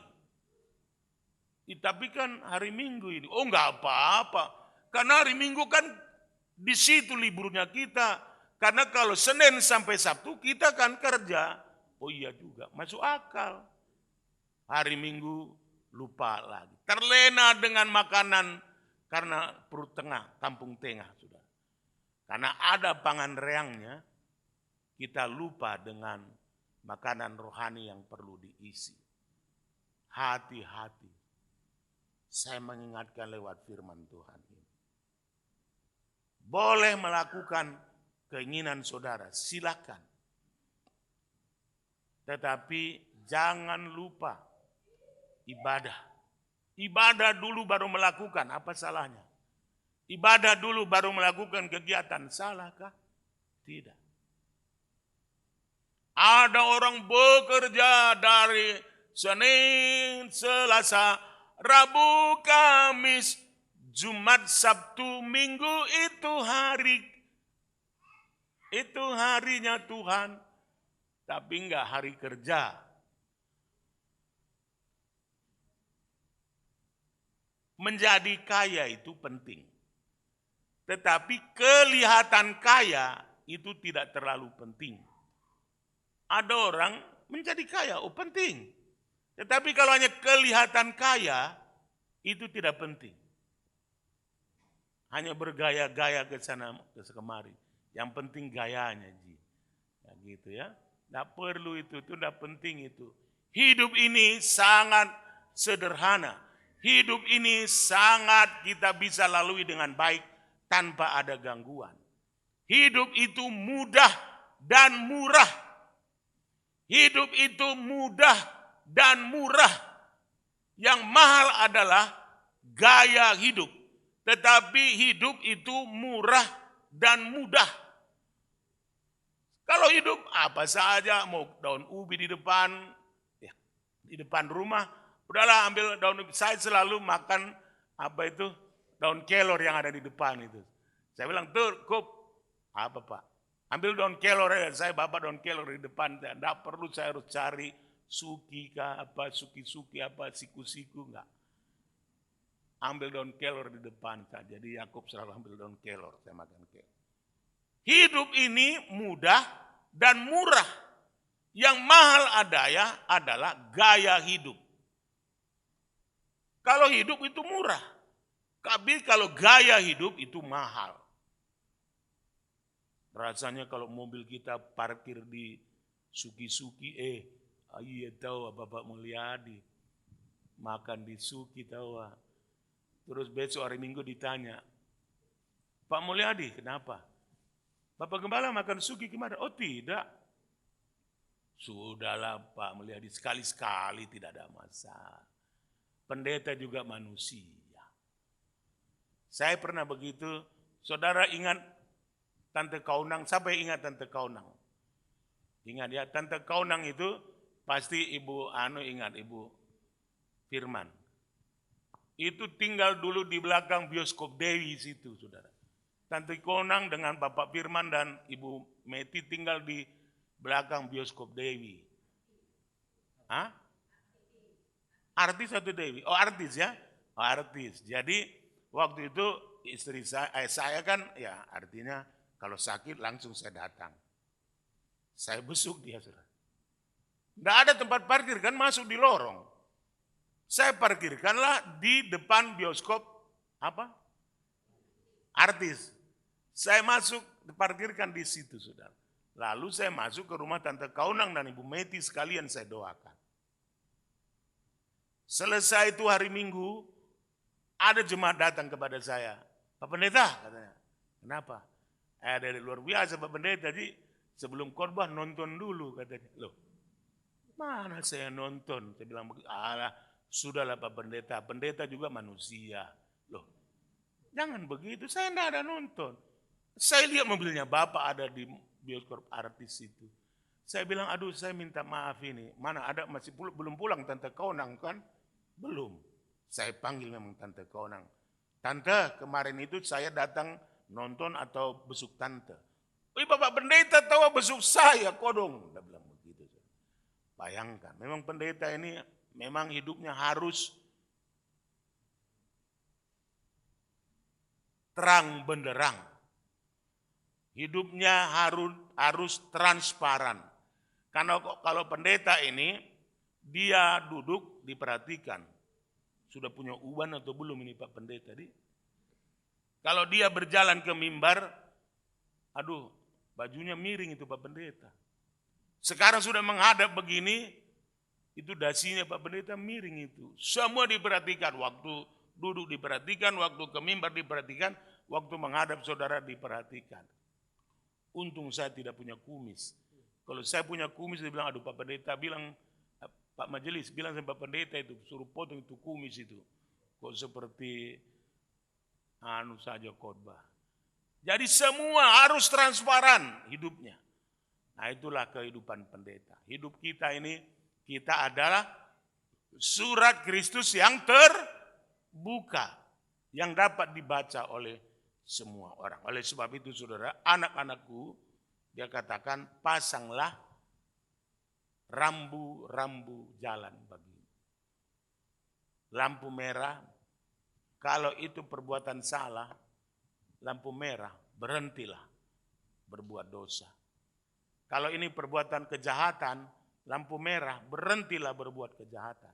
Tapi kan hari Minggu ini, oh enggak apa-apa. Karena hari Minggu kan di situ liburnya kita. Karena kalau Senin sampai Sabtu kita kan kerja. Oh iya juga, masuk akal. Hari Minggu lupa lagi. Terlena dengan makanan karena perut tengah, kampung tengah sudah. Karena ada pangan reangnya, kita lupa dengan makanan rohani yang perlu diisi. Hati-hati. Saya mengingatkan lewat firman Tuhan ini. Boleh melakukan keinginan saudara, silakan. Tetapi jangan lupa ibadah. Ibadah dulu baru melakukan, apa salahnya? Ibadah dulu baru melakukan kegiatan, salahkah? Tidak. Ada orang bekerja dari Senin, Selasa, Rabu, Kamis, Jumat, Sabtu, Minggu, itu harinya Tuhan. Tapi enggak hari kerja. Menjadi kaya itu penting. Tetapi kelihatan kaya itu tidak terlalu penting. Ada orang menjadi kaya, oh penting. Tetapi kalau hanya kelihatan kaya, itu tidak penting. Hanya bergaya-gaya ke sana ke kemari. Yang penting gayanya, Ji. Ya, gitu ya. Tidak perlu itu tidak penting itu. Hidup ini sangat sederhana. Hidup ini sangat kita bisa lalui dengan baik tanpa ada gangguan. Hidup itu mudah dan murah. Hidup itu mudah dan murah. Yang mahal adalah gaya hidup. Tetapi hidup itu murah dan mudah. Kalau hidup apa saja, mau daun ubi di depan, ya, di depan rumah, udahlah ambil daun ubi. Saya selalu makan daun kelor yang ada di depan itu. Saya bilang, tuh, Kup, apa Pak? Ambil daun kelor ya, saya bapak daun kelor di depan. Tidak perlu saya harus cari suki kah, apa, suki-suki, apa, siku-siku, enggak. Ambil daun kelor di depan saja. Jadi Yakub selalu ambil daun kelor, saya makan kelor. Hidup ini mudah dan murah. Yang mahal adalah gaya hidup. Kalau hidup itu murah. Tapi kalau gaya hidup itu mahal. Rasanya kalau mobil kita parkir di suki-suki, iya tahu Bapak Mulyadi. Makan di suki tahu. Terus besok hari Minggu ditanya, Pak Mulyadi kenapa? Bapak Gembala makan suki kemana? Oh tidak. Sudahlah Pak Mulyadi, sekali-sekali tidak ada masalah. Pendeta juga manusia. Saya pernah begitu, saudara ingat Tante Kaunang, siapa yang ingat Tante Kaunang? Ingat ya, Tante Kaunang itu pasti Ibu ingat, Ibu Firman. Itu tinggal dulu di belakang bioskop Dewi situ, saudara. Tante Kaunang dengan Bapak Firman dan Ibu Meti tinggal di belakang bioskop Dewi. Hah? Artis atau Dewi? Oh artis ya? Oh artis. Jadi waktu itu istri saya kan ya artinya kalau sakit langsung saya datang. Saya besuk dia. Tidak ada tempat parkir kan masuk di lorong. Saya parkirkanlah di depan bioskop apa? Artis. Saya masuk diparkirkan di situ saudara. Lalu saya masuk ke rumah Tante Kaunang dan Ibu Meti sekalian saya doakan. Selesai itu hari Minggu, ada jemaat datang kepada saya. Pak Pendeta katanya, kenapa? Dari luar biasa Pak Pendeta, jadi sebelum khotbah nonton dulu katanya. Loh, mana saya nonton? Saya bilang, alah sudahlah Pak Pendeta, pendeta juga manusia. Loh, jangan begitu, saya tidak ada nonton. Saya lihat mobilnya Bapak ada di bioskop artis itu. Saya bilang, aduh saya minta maaf ini. Mana ada masih belum pulang Tante Kaunang kan? Belum. Saya panggil memang Tante Kaunang. Tante kemarin itu saya datang nonton atau besuk Tante. Wih Bapak Pendeta tahu besuk saya kodong. Dia bilang begitu. Bayangkan memang pendeta ini memang hidupnya harus terang benderang. Hidupnya harus transparan. Karena kalau pendeta ini, dia duduk diperhatikan. Sudah punya uban atau belum ini Pak Pendeta? Kalau dia berjalan ke mimbar, aduh bajunya miring itu Pak Pendeta. Sekarang sudah menghadap begini, itu dasinya Pak Pendeta miring itu. Semua diperhatikan, waktu duduk diperhatikan, waktu ke mimbar diperhatikan, waktu menghadap saudara diperhatikan. Untung saya tidak punya kumis. Kalau saya punya kumis, dia bilang, aduh Pak Pendeta bilang, Pak Majelis bilang sama Pak Pendeta itu, suruh potong itu kumis itu. Kok seperti saja khotbah. Jadi semua harus transparan hidupnya. Nah itulah kehidupan pendeta. Hidup kita ini, kita adalah surat Kristus yang terbuka. Yang dapat dibaca oleh semua orang. Oleh sebab itu saudara, anak-anakku, dia katakan pasanglah rambu-rambu jalan bagi. Lampu merah, kalau itu perbuatan salah, lampu merah, berhentilah berbuat dosa. Kalau ini perbuatan kejahatan, lampu merah, berhentilah berbuat kejahatan.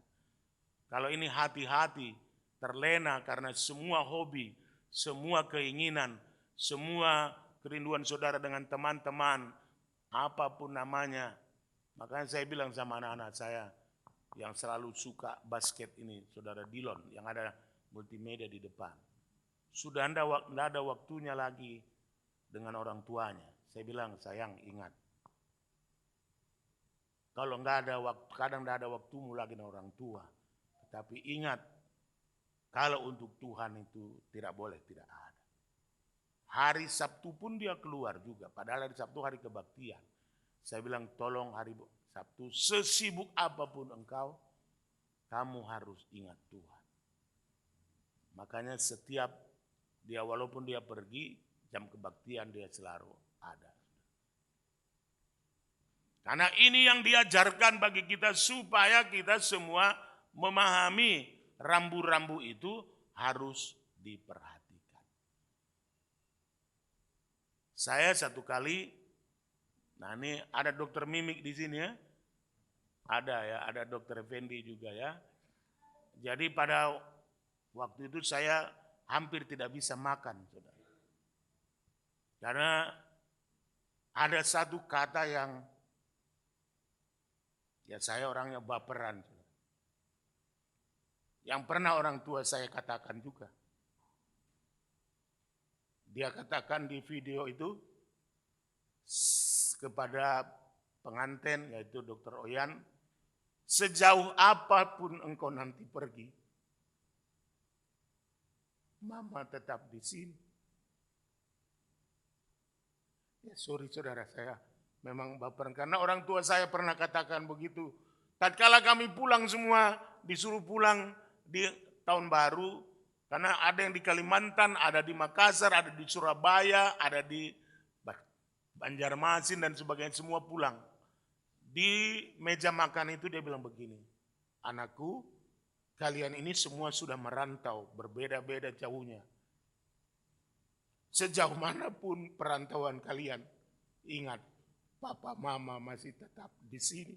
Kalau ini hati-hati, terlena karena semua hobi, semua keinginan, semua kerinduan saudara dengan teman-teman, apapun namanya. Makanya saya bilang sama anak-anak saya yang selalu suka basket ini, saudara Dilon, yang ada multimedia di depan. Sudah tidak ada waktunya lagi dengan orang tuanya. Saya bilang, sayang ingat. Kalau nggak ada waktu, kadang tidak ada waktumu lagi dengan orang tua. Tapi ingat, kalau untuk Tuhan itu tidak boleh, tidak ada. Hari Sabtu pun dia keluar juga. Padahal hari Sabtu hari kebaktian. Saya bilang tolong hari Sabtu sesibuk apapun engkau, kamu harus ingat Tuhan. Makanya setiap Dia walaupun dia pergi, jam kebaktian dia selalu ada. Karena ini yang diajarkan bagi kita supaya kita semua memahami rambu-rambu itu harus diperhatikan. Saya satu kali, nah ini ada dokter mimik di sini ya. Ada dokter Effendi juga ya. Jadi pada waktu itu saya hampir tidak bisa makan, saudara. Karena ada satu kata yang, ya saya orangnya baperan. Saudara. Yang pernah orang tua saya katakan juga. Dia katakan di video itu kepada pengantin yaitu Dr. Oyan, sejauh apapun engkau nanti pergi, Mama tetap di sini. Ya sorry saudara, saya memang baperan karena orang tua saya pernah katakan begitu. Tatkala kami pulang semua, disuruh pulang di tahun baru, karena ada yang di Kalimantan, ada di Makassar, ada di Surabaya, ada di Banjarmasin dan sebagainya, semua pulang. Di meja makan itu dia bilang begini, anakku, kalian ini semua sudah merantau, berbeda-beda jauhnya. Sejauh manapun perantauan kalian, ingat, Papa Mama masih tetap di sini.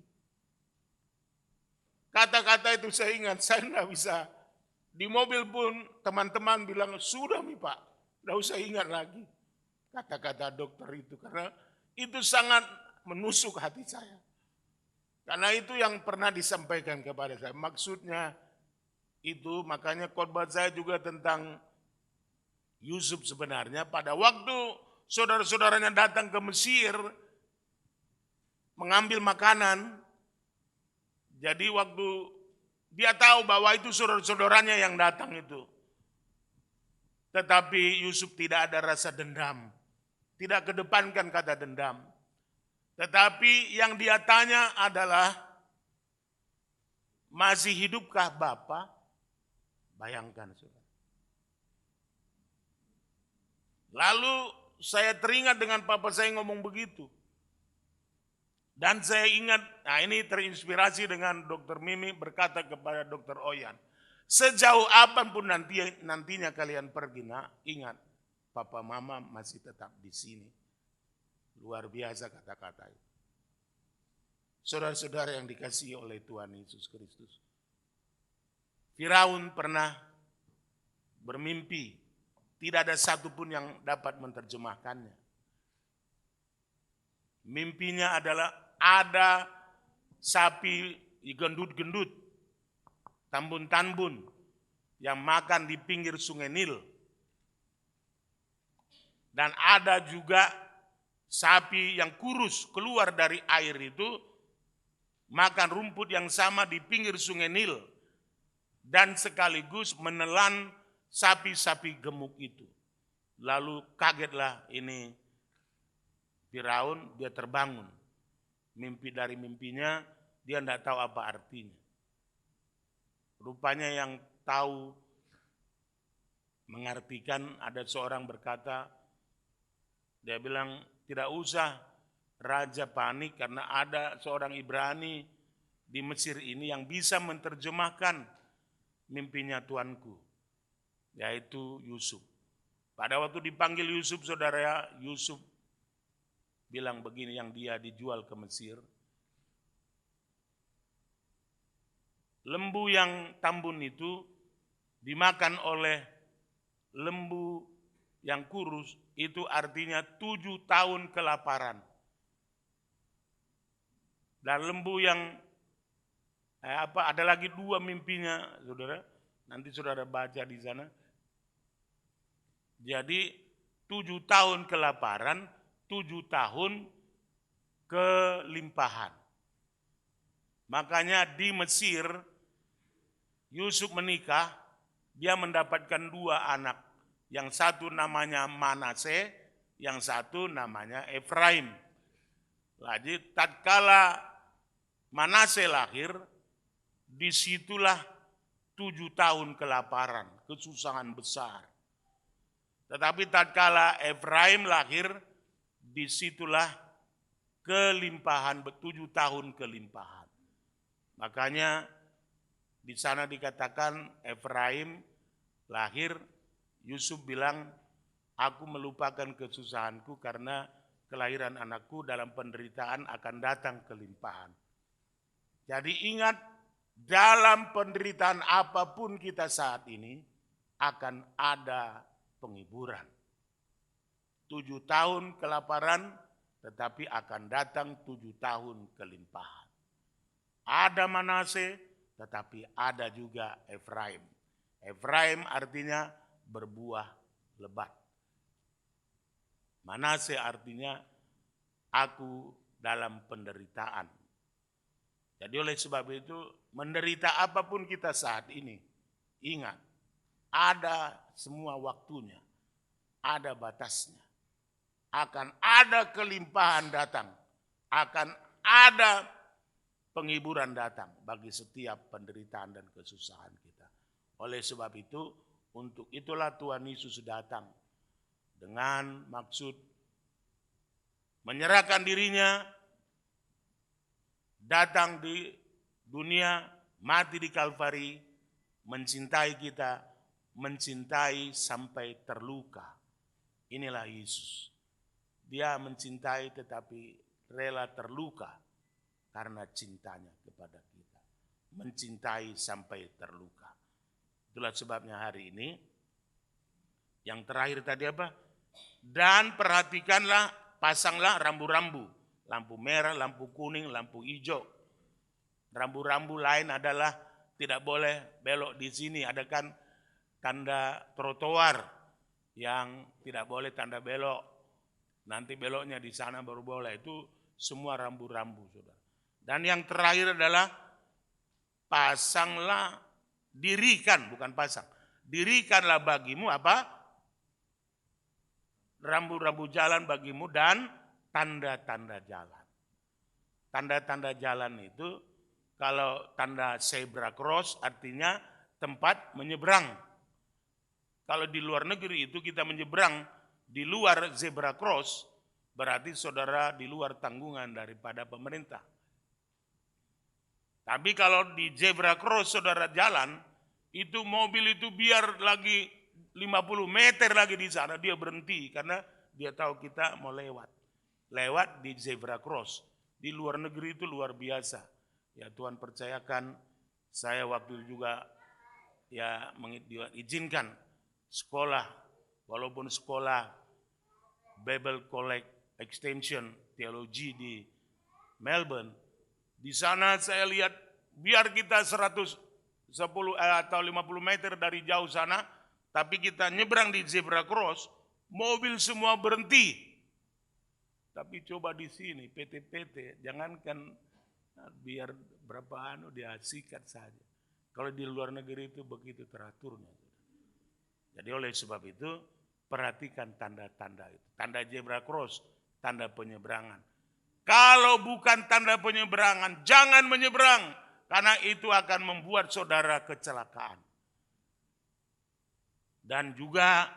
Kata-kata itu saya ingat, saya tidak bisa. Di mobil pun teman-teman bilang, sudah mi Pak, tidak usah ingat lagi. Kata-kata dokter itu, karena itu sangat menusuk hati saya. Karena itu yang pernah disampaikan kepada saya. Maksudnya itu, makanya khotbah saya juga tentang Yusuf sebenarnya. Pada waktu saudara-saudaranya datang ke Mesir, mengambil makanan, jadi waktu dia tahu bahwa itu saudara-saudaranya yang datang itu. Tetapi Yusuf tidak ada rasa dendam. Tidak kedepankan kata dendam. Tetapi yang dia tanya adalah, masih hidupkah Bapa? Bayangkan saudara. Lalu saya teringat dengan papa saya ngomong begitu. Dan saya ingat, nah ini terinspirasi dengan Dr. Mimi berkata kepada Dr. Oyan, sejauh apapun nantinya kalian pergi, nak, ingat, Papa Mama masih tetap di sini. Luar biasa kata-kata itu. Saudara-saudara yang dikasihi oleh Tuhan Yesus Kristus. Firaun pernah bermimpi, tidak ada satupun yang dapat menerjemahkannya. Mimpinya adalah ada sapi gendut-gendut, tambun-tambun yang makan di pinggir sungai Nil. Dan ada juga sapi yang kurus keluar dari air itu, makan rumput yang sama di pinggir sungai Nil. Dan sekaligus menelan sapi-sapi gemuk itu. Lalu kagetlah ini Firaun, dia terbangun. Mimpi dari mimpinya, dia tidak tahu apa artinya. Rupanya yang tahu mengartikan, ada seorang berkata, dia bilang, tidak usah raja panik karena ada seorang Ibrani di Mesir ini yang bisa menerjemahkan mimpinya tuanku, yaitu Yusuf. Pada waktu dipanggil Yusuf, saudara, Yusuf bilang begini, yang dia dijual ke Mesir. Lembu yang tambun itu dimakan oleh lembu yang kurus, itu artinya 7 tahun kelaparan. Dan lembu yang ada lagi 2 mimpinya, saudara. Nanti saudara baca di sana. Jadi 7 tahun kelaparan, 7 tahun kelimpahan. Makanya di Mesir, Yusuf menikah, dia mendapatkan 2 anak. Yang satu namanya Manase, yang satu namanya Efraim. Jadi tatkala Manase lahir, disitulah 7 tahun kelaparan, kesusahan besar. Tetapi tatkala Efraim lahir, disitulah kelimpahan, 7 tahun kelimpahan. Makanya di sana dikatakan Efraim lahir, Yusuf bilang, aku melupakan kesusahanku karena kelahiran anakku dalam penderitaan akan datang kelimpahan. Jadi ingat, dalam penderitaan apapun kita saat ini akan ada penghiburan. 7 tahun kelaparan, tetapi akan datang 7 tahun kelimpahan. Ada Manase, tetapi ada juga Efraim. Efraim artinya berbuah lebat. Manase artinya aku dalam penderitaan. Jadi oleh sebab itu, menderita apapun kita saat ini, ingat, ada semua waktunya, ada batasnya. Akan ada kelimpahan datang, akan ada penghiburan datang bagi setiap penderitaan dan kesusahan kita. Oleh sebab itu, untuk itulah Tuhan Yesus datang dengan maksud menyerahkan dirinya, datang di dunia, mati di Kalvari, mencintai kita, mencintai sampai terluka. Inilah Yesus. Dia mencintai tetapi rela terluka karena cintanya kepada kita. Mencintai sampai terluka. Itulah sebabnya hari ini, yang terakhir tadi apa? Dan perhatikanlah, pasanglah rambu-rambu. Lampu merah, lampu kuning, lampu hijau. Rambu-rambu lain adalah tidak boleh belok di sini. Ada kan tanda trotoar yang tidak boleh tanda belok. Nanti beloknya di sana baru boleh. Itu semua rambu-rambu, saudara. Dan yang terakhir adalah pasanglah, dirikan, bukan pasang. Dirikanlah bagimu apa? Rambu-rambu jalan bagimu dan tanda-tanda jalan. Tanda-tanda jalan itu, kalau tanda zebra cross artinya tempat menyeberang. Kalau di luar negeri itu kita menyeberang di luar zebra cross, berarti saudara di luar tanggungan daripada pemerintah. Tapi kalau di zebra cross saudara jalan, itu mobil itu biar lagi 50 meter lagi di sana, dia berhenti karena dia tahu kita mau lewat. Lewat di zebra cross. Di luar negeri itu luar biasa. Ya Tuhan percayakan, saya waktu juga ya mengizinkan sekolah, walaupun sekolah Bible College Extension Theology di Melbourne, di sana saya lihat biar kita 110 atau 50 meter dari jauh sana, tapi kita nyebrang di zebra cross, mobil semua berhenti. Tapi coba di sini PT-PT, jangankan biar berapa dia sikat saja. Kalau di luar negeri itu begitu teraturnya. Jadi oleh sebab itu perhatikan tanda-tanda itu. Tanda zebra cross, tanda penyeberangan. Kalau bukan tanda penyeberangan, jangan menyeberang. Karena itu akan membuat saudara kecelakaan. Dan juga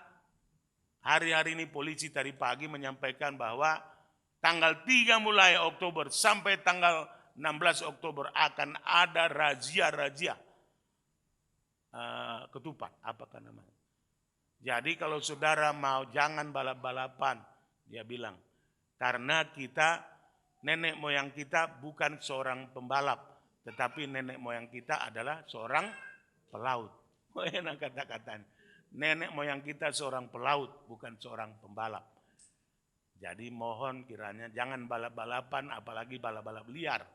hari-hari ini polisi tadi pagi menyampaikan bahwa tanggal 3 mulai Oktober sampai tanggal 16 Oktober akan ada razia-razia ketupat, apakah namanya. Jadi kalau saudara mau jangan balap-balapan, dia bilang. Karena kita, nenek moyang kita bukan seorang pembalap, tetapi nenek moyang kita adalah seorang pelaut. Enak kata-katanya. Nenek moyang kita seorang pelaut, bukan seorang pembalap. Jadi mohon kiranya jangan balap-balapan, apalagi balap-balap liar.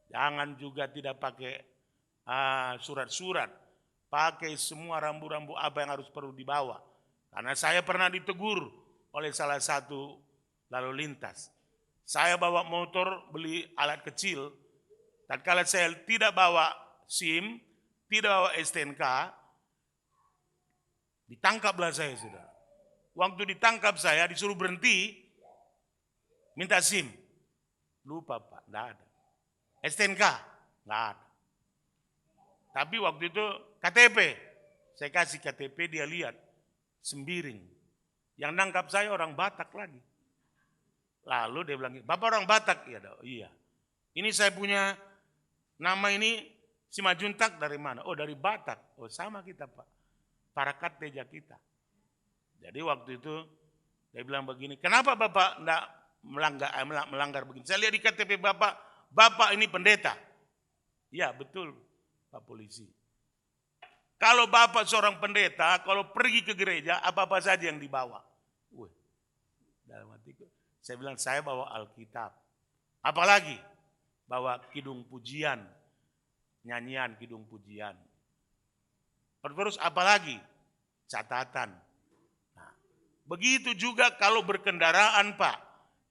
Jangan juga tidak pakai surat-surat. Pakai semua rambu-rambu apa yang harus perlu dibawa. Karena saya pernah ditegur oleh salah satu lalu lintas. Saya bawa motor, beli alat kecil. Tatkala saya tidak bawa SIM, tidak bawa STNK, ditangkaplah saya, sudah. Waktu ditangkap saya disuruh berhenti, minta SIM. Lupa Pak, enggak ada. STNK, enggak ada. Tapi waktu itu KTP, saya kasih KTP, dia lihat, sembiring. Yang nangkap saya orang Batak lagi. Lalu dia bilang, Bapak orang Batak? Iya, iya. Ini saya punya nama ini Simajuntak dari mana? Oh dari Batak. Oh sama kita Pak. Parakat teja kita. Jadi waktu itu dia bilang begini, kenapa Bapak enggak melanggar begini? Saya lihat di KTP Bapak ini pendeta. Ya betul Pak Polisi. Kalau Bapak seorang pendeta, kalau pergi ke gereja, apa-apa saja yang dibawa. Wih, dalam hatiku, saya bilang saya bawa Alkitab. Apalagi bawa kidung pujian, nyanyian kidung pujian. Terus apalagi catatan. Nah, begitu juga kalau berkendaraan Pak.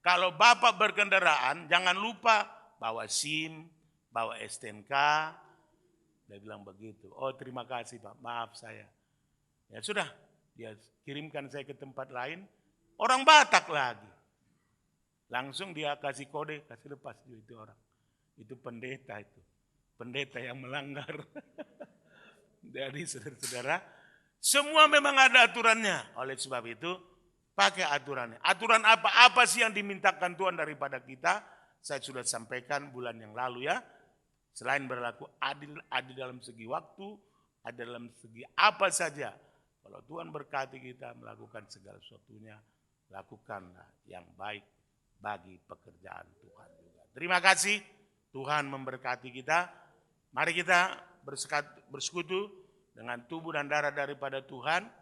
Kalau Bapak berkendaraan, jangan lupa bawa SIM, bawa STNK. Dia bilang begitu. Oh terima kasih Pak, maaf saya. Ya sudah, dia kirimkan saya ke tempat lain. Orang Batak lagi. Langsung dia kasih kode, kasih lepas itu orang. Itu pendeta itu. Pendeta yang melanggar. Jadi saudara-saudara, semua memang ada aturannya. Oleh sebab itu, pakai aturannya. Aturan apa? Apa sih yang dimintakan Tuhan daripada kita? Saya sudah sampaikan bulan yang lalu ya. Selain berlaku adil dalam segi waktu, adil dalam segi apa saja. Kalau Tuhan berkati kita melakukan segala sesuatunya, lakukanlah yang baik bagi pekerjaan Tuhan juga. Terima kasih, Tuhan memberkati kita. Mari kita bersekutu dengan tubuh dan darah daripada Tuhan.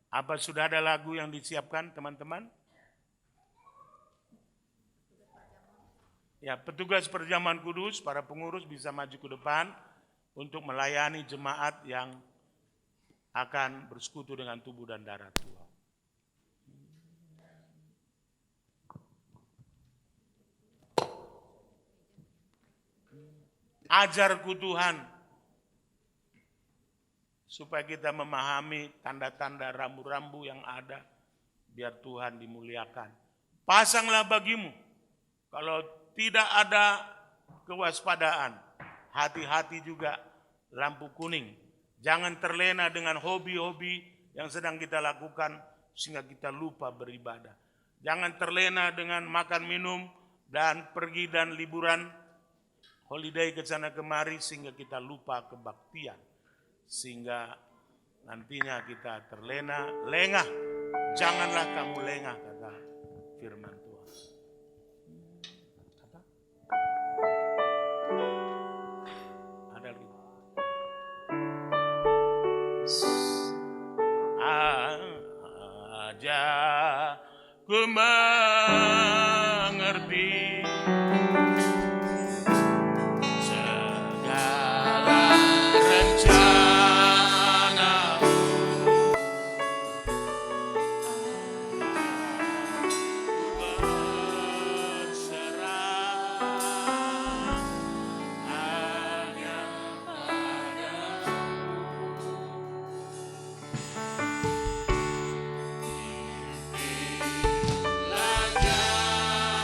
Apa sudah ada lagu yang disiapkan teman-teman? Ya, petugas perjamuan kudus, para pengurus bisa maju ke depan untuk melayani jemaat yang akan bersekutu dengan tubuh dan darah Tuhan. Ajarku Tuhan, supaya kita memahami tanda-tanda rambu-rambu yang ada, biar Tuhan dimuliakan. Pasanglah bagimu, kalau tidak ada kewaspadaan, hati-hati juga lampu kuning. Jangan terlena dengan hobi-hobi yang sedang kita lakukan sehingga kita lupa beribadah. Jangan terlena dengan makan minum dan pergi dan liburan, holiday ke sana kemari sehingga kita lupa kebaktian. Sehingga nantinya kita terlena, lengah. Janganlah kamu lengah, kata firman Tuhan. Ada lagi. Aja ku mengerti segala rencanamu. Berserah hanya padamu.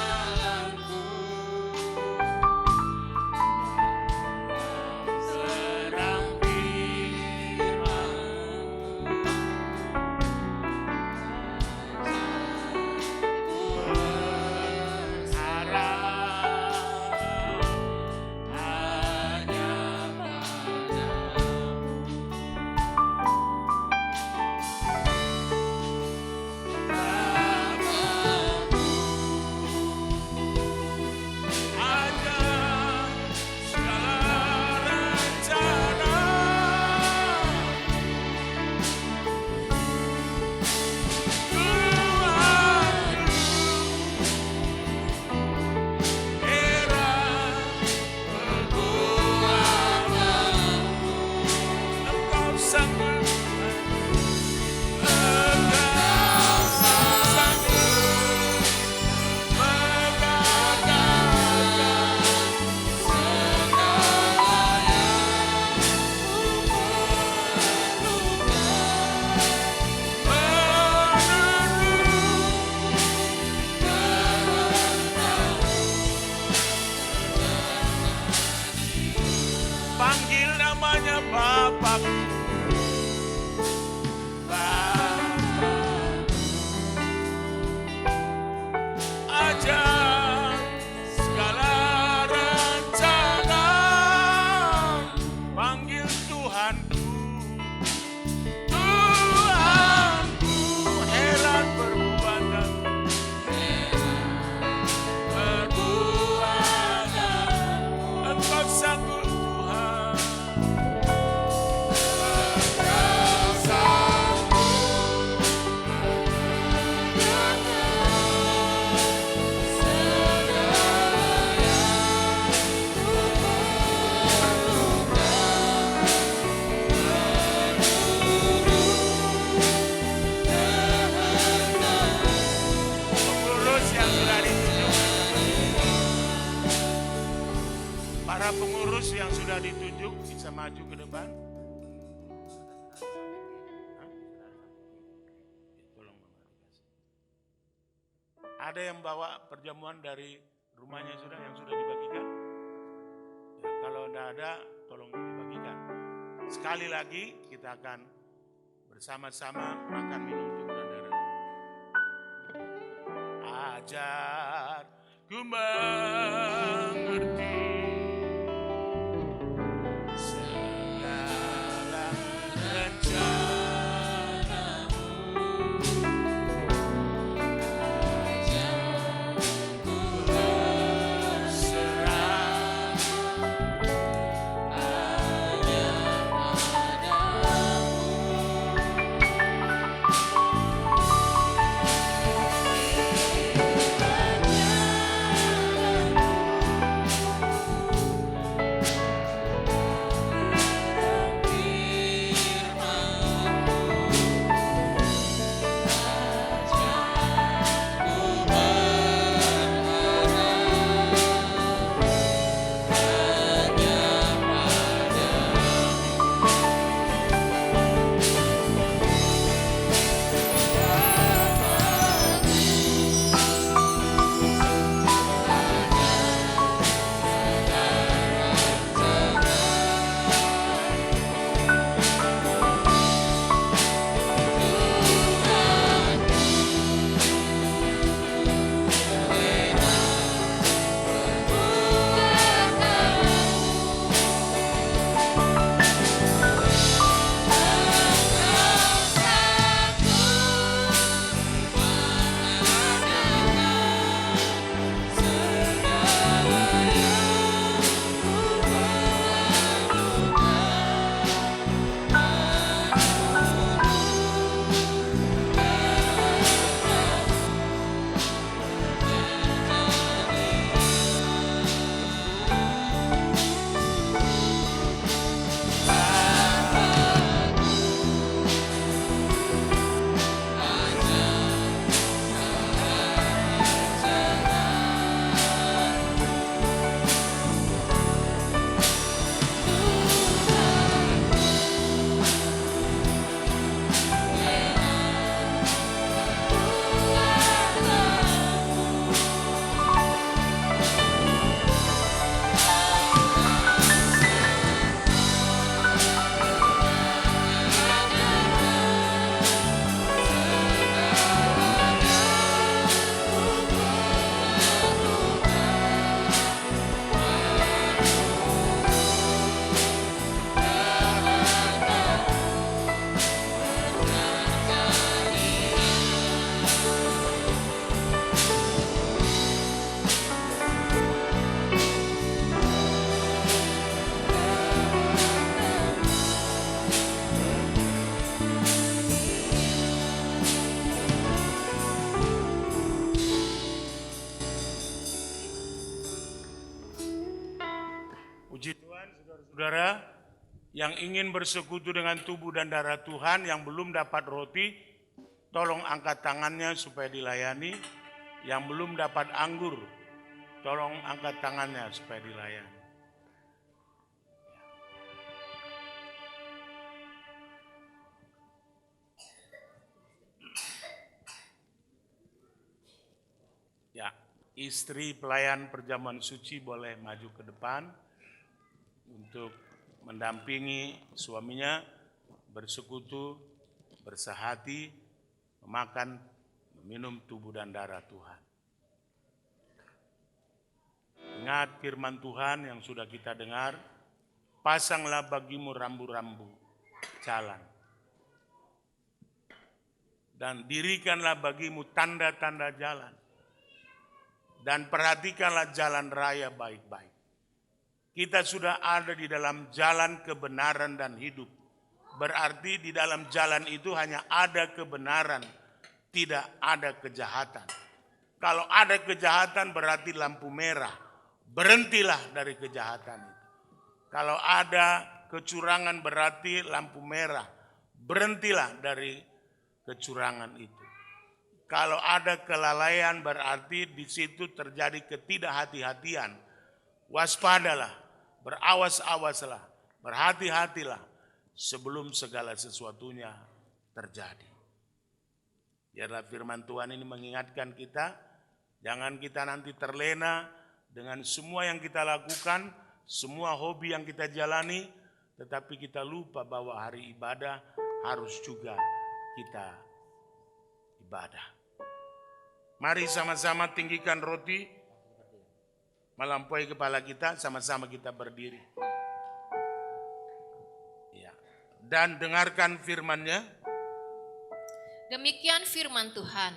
Jalanku Para pengurus yang sudah ditunjuk bisa maju ke depan. Tolong ada yang bawa perjamuan dari rumahnya yang sudah dibagikan? Ya, kalau tidak ada, tolong dibagikan. Sekali lagi kita akan bersama-sama makan minum tubuh dan darah. Ajar ku mengerti segala rencanamu. Ajar ku berserah hanya padamu. Puji Tuhan, saudara-saudara yang ingin bersekutu dengan tubuh dan darah Tuhan, yang belum dapat roti, tolong angkat tangannya supaya dilayani. Yang belum dapat anggur, tolong angkat tangannya supaya dilayani. Ya, istri pelayan perjamuan suci boleh maju ke depan untuk mendampingi suaminya bersekutu, bersehati, memakan, meminum tubuh dan darah Tuhan. Ingat firman Tuhan yang sudah kita dengar, pasanglah bagimu rambu-rambu jalan. Dan dirikanlah bagimu tanda-tanda jalan. Dan perhatikanlah jalan raya baik-baik. Kita sudah ada di dalam jalan kebenaran dan hidup. Berarti di dalam jalan itu hanya ada kebenaran, tidak ada kejahatan. Kalau ada kejahatan berarti lampu merah. Berhentilah dari kejahatan itu. Kalau ada kecurangan berarti lampu merah. Berhentilah dari kecurangan itu. Kalau ada kelalaian berarti di situ terjadi ketidakhati-hatian. Waspadalah, berawas-awaslah, berhati-hatilah sebelum segala sesuatunya terjadi. Biarlah firman Tuhan ini mengingatkan kita, jangan kita nanti terlena dengan semua yang kita lakukan, semua hobi yang kita jalani, tetapi kita lupa bahwa hari ibadah harus juga kita ibadah. Mari sama-sama tinggikan roti, melampaui kepala kita, sama-sama kita berdiri. Ya. Dan dengarkan firman-Nya. Demikian firman Tuhan.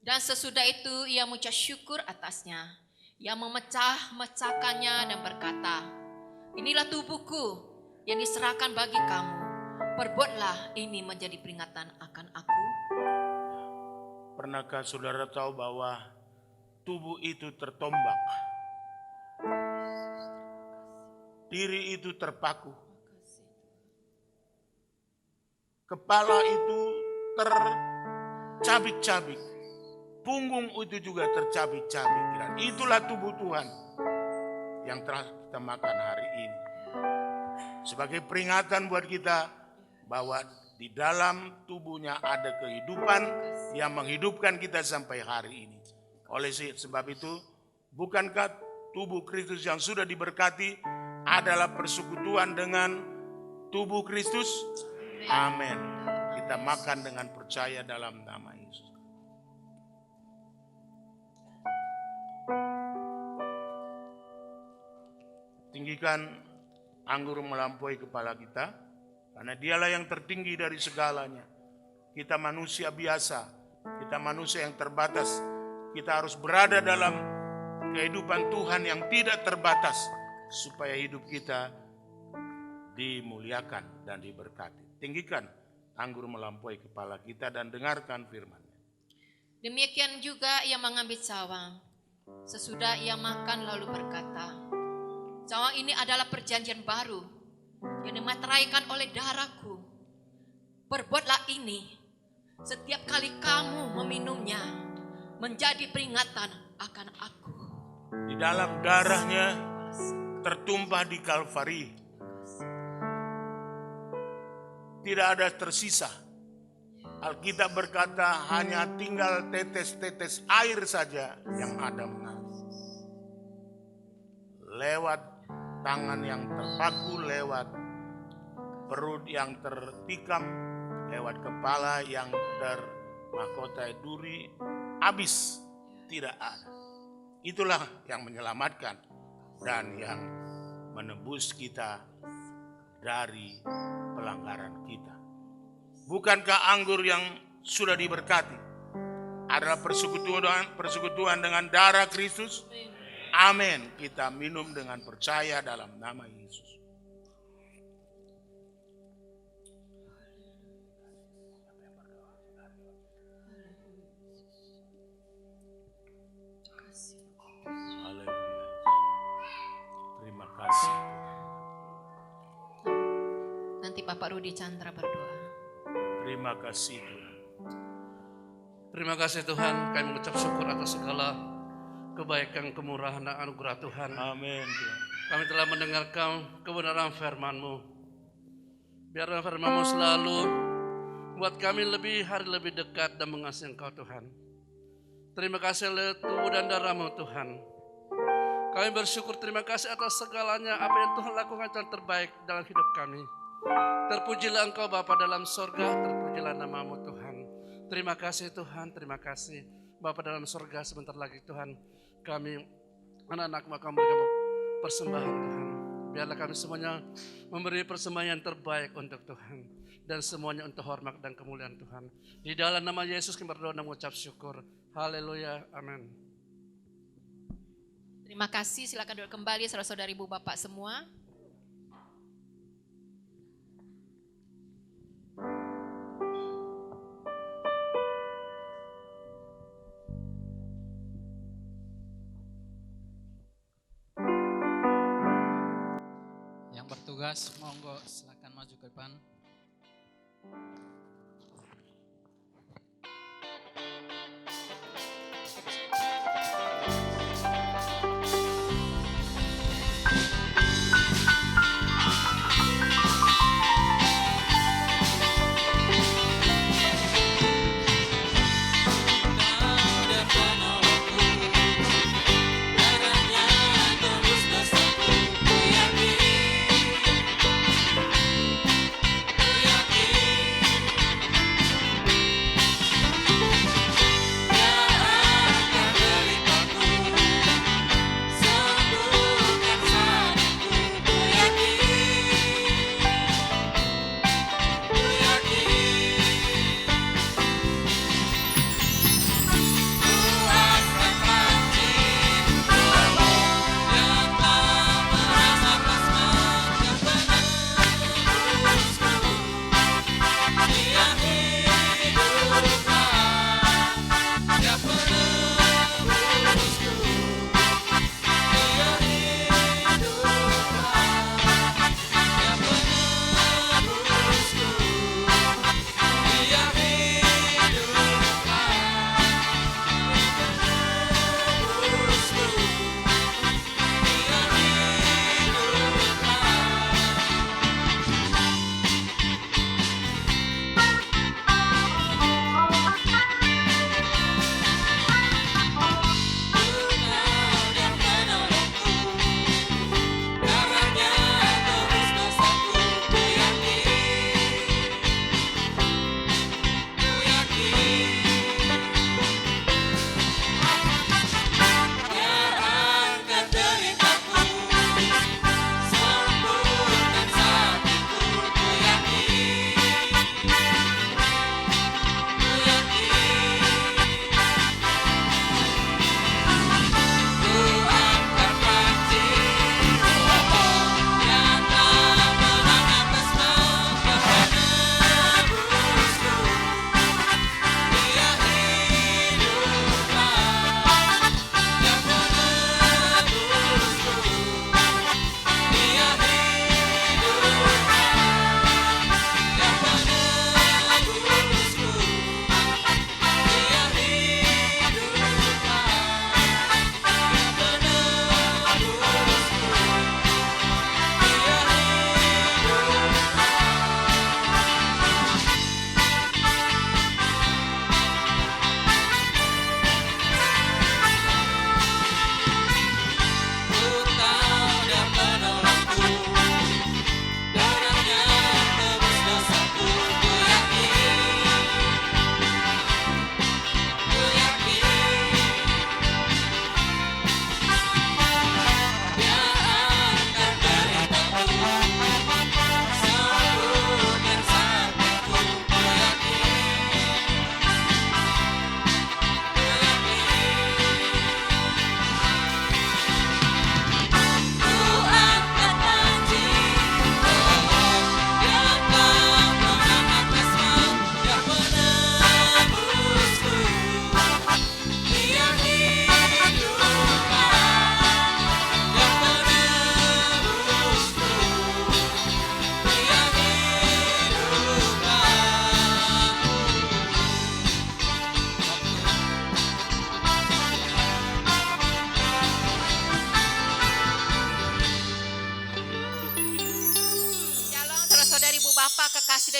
Dan sesudah itu ia mengucap syukur atasnya. Ia memecah-mecahkannya dan berkata, inilah tubuhku yang diserahkan bagi kamu. Perbuatlah ini menjadi peringatan akan aku. Pernahkah saudara tahu bahwa tubuh itu tertombak? Diri itu terpaku. Kepala itu tercabik-cabik. Punggung itu juga tercabik-cabik. Dan itulah tubuh Tuhan yang telah kita makan hari ini. Sebagai peringatan buat kita bahwa di dalam tubuhnya ada kehidupan yang menghidupkan kita sampai hari ini. Oleh sebab itu, bukankah tubuh Kristus yang sudah diberkati adalah persekutuan dengan tubuh Kristus? Amin. Kita makan dengan percaya dalam nama Yesus. Tinggikan anggur melampaui kepala kita, karena dialah yang tertinggi dari segalanya. Kita manusia biasa, kita manusia yang terbatas. Kita harus berada dalam kehidupan Tuhan yang tidak terbatas, supaya hidup kita dimuliakan dan diberkati. Tinggikan anggur melampaui kepala kita dan dengarkan firman-Nya. Demikian juga ia mengambil cawang. Sesudah ia makan lalu berkata, cawang ini adalah perjanjian baru yang dimateraikan oleh darahku. Perbuatlah ini setiap kali kamu meminumnya menjadi peringatan akan aku. Di dalam darahnya tertumpah di Kalvari, tidak ada tersisa. Alkitab berkata hanya tinggal tetes-tetes air saja yang ada mengalir. Lewat tangan yang terpaku, lewat perut yang tertikam, lewat kepala yang termahkotai duri, habis, tidak ada. Itulah yang menyelamatkan dan yang menebus kita dari pelanggaran kita. Bukankah anggur yang sudah diberkati adalah persekutuan dengan darah Kristus? Amin. Kita minum dengan percaya dalam nama Yesus. Haleluya. Terima kasih. Nanti Bapak Rudi Chandra berdoa. Terima kasih Tuhan. Terima kasih Tuhan, kami mengucap syukur atas segala kebaikan, kemurahan, dan anugerah Tuhan. Amin Tuhan. Kami telah mendengarkan kebenaran firman-Mu. Biarlah firman-Mu selalu buat kami hari lebih dekat dan mengasihi Engkau Tuhan. Terima kasih oleh tubuh dan darah-Mu Tuhan. Kami bersyukur, terima kasih atas segalanya apa yang Tuhan lakukan yang terbaik dalam hidup kami. Terpujilah Engkau Bapa dalam sorga, terpujilah nama-Mu Tuhan. Terima kasih Tuhan, terima kasih Bapa dalam sorga. Sebentar lagi Tuhan, kami anak-anak-Mu akan memberikan persembahan Tuhan. Biarlah kami semuanya memberi persembahan yang terbaik untuk Tuhan. Dan semuanya untuk hormat dan kemuliaan Tuhan. Di dalam nama Yesus kami berdoa dan mengucap syukur. Haleluya, amin. Terima kasih, silakan duduk kembali saudara-saudari ibu bapak semua. Yang bertugas, monggo silakan maju ke depan.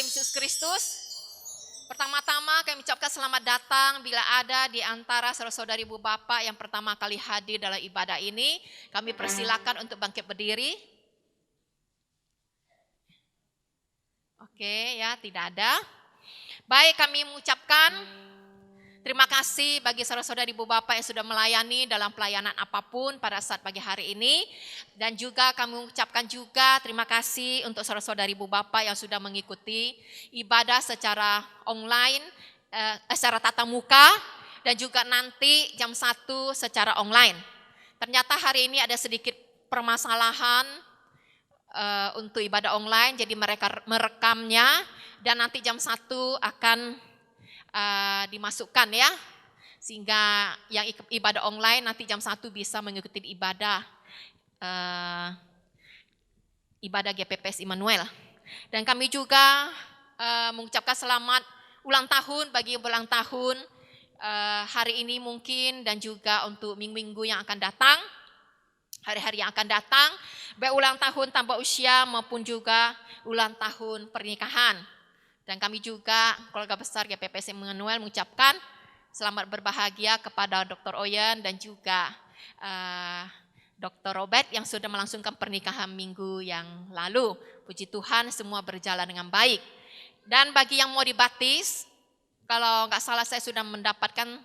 Tuhan Yesus Kristus, pertama-tama kami ucapkan selamat datang bila ada di antara saudara-saudari ibu bapak yang pertama kali hadir dalam ibadah ini. Kami persilakan untuk bangkit berdiri. Oke ya, tidak ada. Baik, kami mengucapkan terima kasih bagi saudara-saudari ibu bapak yang sudah melayani dalam pelayanan apapun pada saat pagi hari ini. Dan juga kami mengucapkan juga terima kasih untuk saudara-saudari ibu bapak yang sudah mengikuti ibadah secara online, secara tatap muka, dan juga nanti jam 1 secara online. Ternyata hari ini ada sedikit permasalahan untuk ibadah online, jadi mereka merekamnya dan nanti jam 1 akan dimasukkan ya, sehingga yang ibadah online nanti jam 1 bisa mengikuti ibadah GPPS Immanuel. Dan kami juga mengucapkan selamat ulang tahun bagi ulang tahun hari ini mungkin, dan juga untuk minggu-minggu yang akan datang, hari-hari yang akan datang, baik ulang tahun tambah usia maupun juga ulang tahun pernikahan. Dan kami juga keluarga besar GPPS Immanuel mengucapkan selamat berbahagia kepada Dr. Oyen dan juga Dr. Robert yang sudah melangsungkan pernikahan minggu yang lalu. Puji Tuhan semua berjalan dengan baik. Dan bagi yang mau dibaptis, kalau nggak salah saya sudah mendapatkan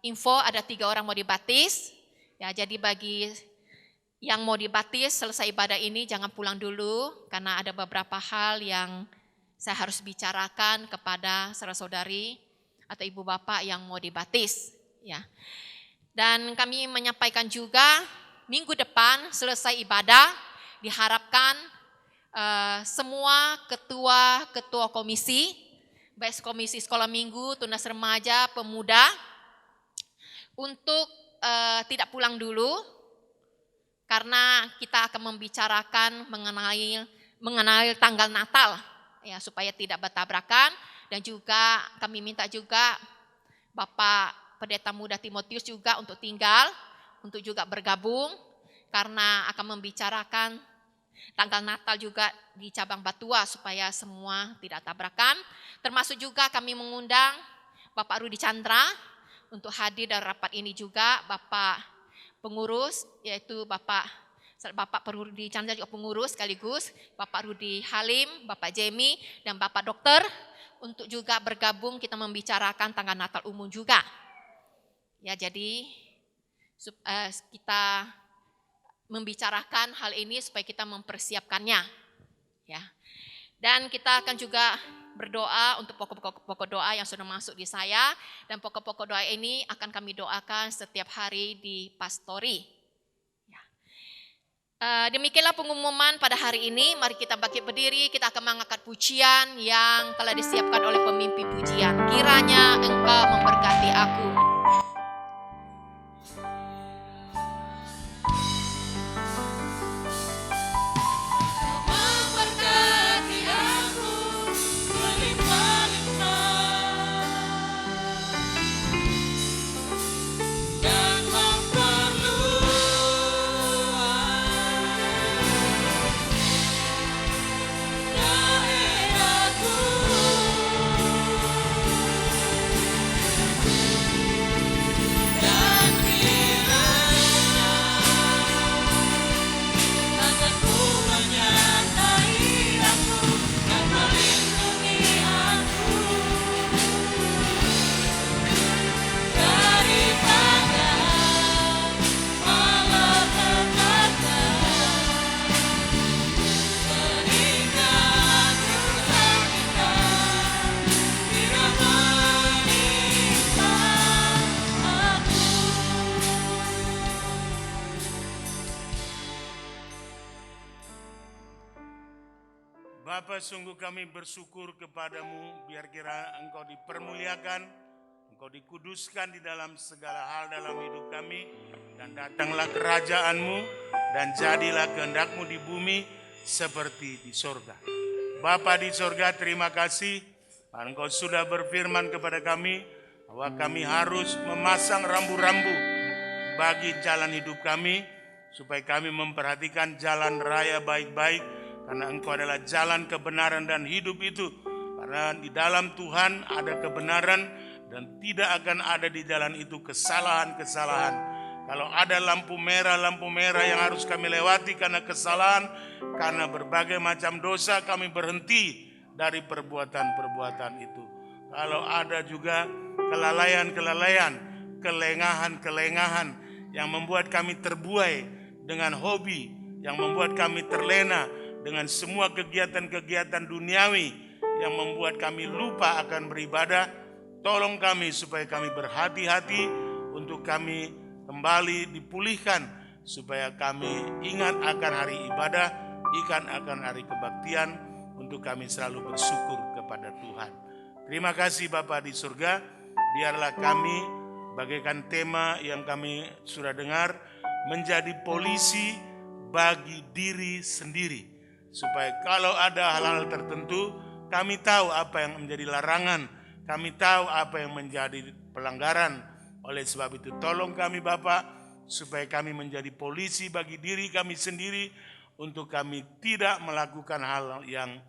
info ada 3 orang mau dibaptis. Ya, jadi bagi yang mau dibaptis selesai ibadah ini jangan pulang dulu karena ada beberapa hal yang saya harus bicarakan kepada saudara-saudari atau ibu bapak yang mau dibaptis, ya. Dan kami menyampaikan juga minggu depan selesai ibadah diharapkan semua ketua komisi, baik komisi sekolah minggu, tunas remaja, pemuda, untuk tidak pulang dulu karena kita akan membicarakan mengenai tanggal Natal. Ya, supaya tidak bertabrakan, dan juga kami minta juga Bapak Pendeta Muda Timotius juga untuk tinggal, untuk juga bergabung karena akan membicarakan tanggal Natal juga di cabang Batua supaya semua tidak tabrakan. Termasuk juga kami mengundang Bapak Rudi Chandra untuk hadir dalam rapat ini juga, Bapak pengurus yaitu Bapak Rudi Chandra juga pengurus sekaligus, Bapak Rudi Halim, Bapak Jamie, dan Bapak Dokter untuk juga bergabung kita membicarakan tanggal Natal umum juga. Ya, jadi kita membicarakan hal ini supaya kita mempersiapkannya. Ya. Dan kita akan juga berdoa untuk pokok-pokok doa yang sudah masuk di saya, dan pokok-pokok doa ini akan kami doakan setiap hari di pastori. Demikianlah pengumuman pada hari ini. Mari kita bangkit berdiri, kita akan mengangkat pujian yang telah disiapkan oleh pemimpin pujian. Kiranya Engkau memberkati aku. Bapa, sungguh kami bersyukur kepadamu, biar kira Engkau dipermuliakan, Engkau dikuduskan di dalam segala hal dalam hidup kami, dan datanglah kerajaan-Mu, dan jadilah kehendak-Mu di bumi seperti di sorga. Bapa di sorga, terima kasih, Engkau sudah berfirman kepada kami, bahwa kami harus memasang rambu-rambu bagi jalan hidup kami, supaya kami memperhatikan jalan raya baik-baik. karena Engkau adalah jalan kebenaran dan hidup itu. Karena di dalam Tuhan ada kebenaran dan tidak akan ada di jalan itu kesalahan-kesalahan. Kalau ada lampu merah yang harus kami lewati karena kesalahan, karena berbagai macam dosa, kami berhenti dari perbuatan-perbuatan itu. Kalau ada juga kelalaian-kelalaian, kelengahan-kelengahan yang membuat kami terbuai dengan hobi, yang membuat kami terlena dengan semua kegiatan-kegiatan duniawi yang membuat kami lupa akan beribadah, tolong kami supaya kami berhati-hati untuk kami kembali dipulihkan, supaya kami ingat akan hari ibadah, ingat akan hari kebaktian, untuk kami selalu bersyukur kepada Tuhan. Terima kasih Bapa di surga, biarlah kami bagaikan tema yang kami sudah dengar, menjadi polisi bagi diri sendiri, supaya kalau ada hal-hal tertentu, kami tahu apa yang menjadi larangan, kami tahu apa yang menjadi pelanggaran. Oleh sebab itu tolong kami Bapa, supaya kami menjadi polisi bagi diri kami sendiri, untuk kami tidak melakukan hal yang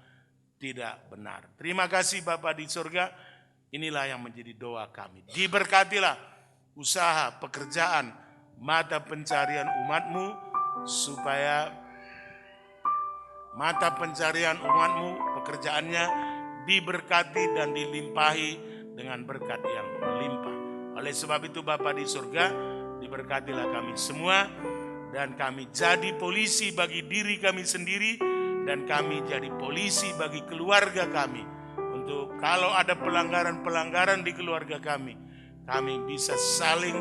tidak benar. Terima kasih Bapa di surga, inilah yang menjadi doa kami. Diberkatilah usaha, pekerjaan, mata pencarian umat-Mu, supaya mata pencarian umat-Mu, pekerjaannya diberkati dan dilimpahi dengan berkat yang melimpah. Oleh sebab itu Bapa di surga, diberkatilah kami semua, dan kami jadi polisi bagi diri kami sendiri, dan kami jadi polisi bagi keluarga kami. Untuk kalau ada pelanggaran-pelanggaran di keluarga kami bisa saling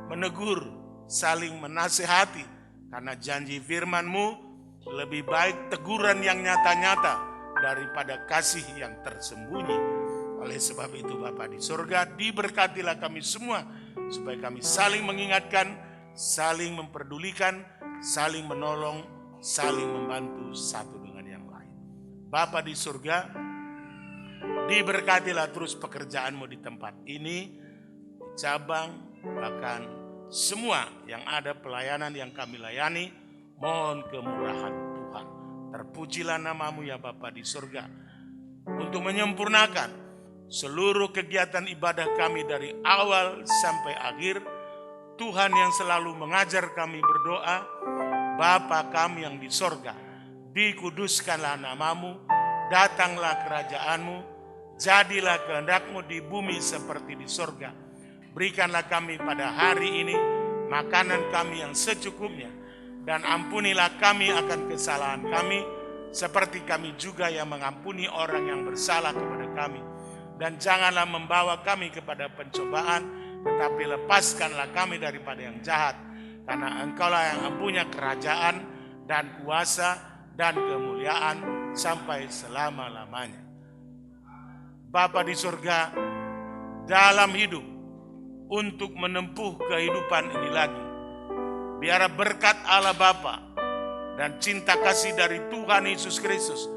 menegur, saling menasehati, karena janji firman-Mu lebih baik teguran yang nyata-nyata daripada kasih yang tersembunyi. Oleh sebab itu Bapa di surga, diberkatilah kami semua, supaya kami saling mengingatkan, saling memperdulikan, saling menolong, saling membantu satu dengan yang lain. Bapa di surga, diberkatilah terus pekerjaan-Mu di tempat ini, di cabang, bahkan semua yang ada pelayanan yang kami layani. Mohon kemurahan Tuhan. Terpujilah nama-Mu ya Bapa di surga, untuk menyempurnakan seluruh kegiatan ibadah kami dari awal sampai akhir. Tuhan yang selalu mengajar kami berdoa, Bapa kami yang di surga, dikuduskanlah nama-Mu, datanglah kerajaan-Mu, jadilah kehendak-Mu di bumi seperti di surga. Berikanlah kami pada hari ini makanan kami yang secukupnya, dan ampunilah kami akan kesalahan kami, seperti kami juga yang mengampuni orang yang bersalah kepada kami. Dan janganlah membawa kami kepada pencobaan, tetapi lepaskanlah kami daripada yang jahat. Karena Engkaulah yang mempunyai kerajaan dan kuasa dan kemuliaan sampai selama-lamanya. Bapa di surga, dalam hidup untuk menempuh kehidupan ini lagi, biar berkat Allah Bapa dan cinta kasih dari Tuhan Yesus Kristus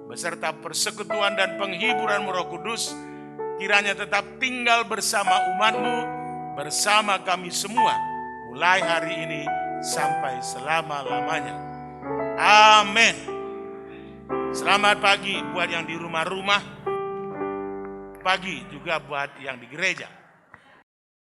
beserta persekutuan dan penghiburan Roh Kudus kiranya tetap tinggal bersama umat-Mu, bersama kami semua, mulai hari ini sampai selama-lamanya. Amin. Selamat pagi buat yang di rumah-rumah, pagi juga buat yang di gereja.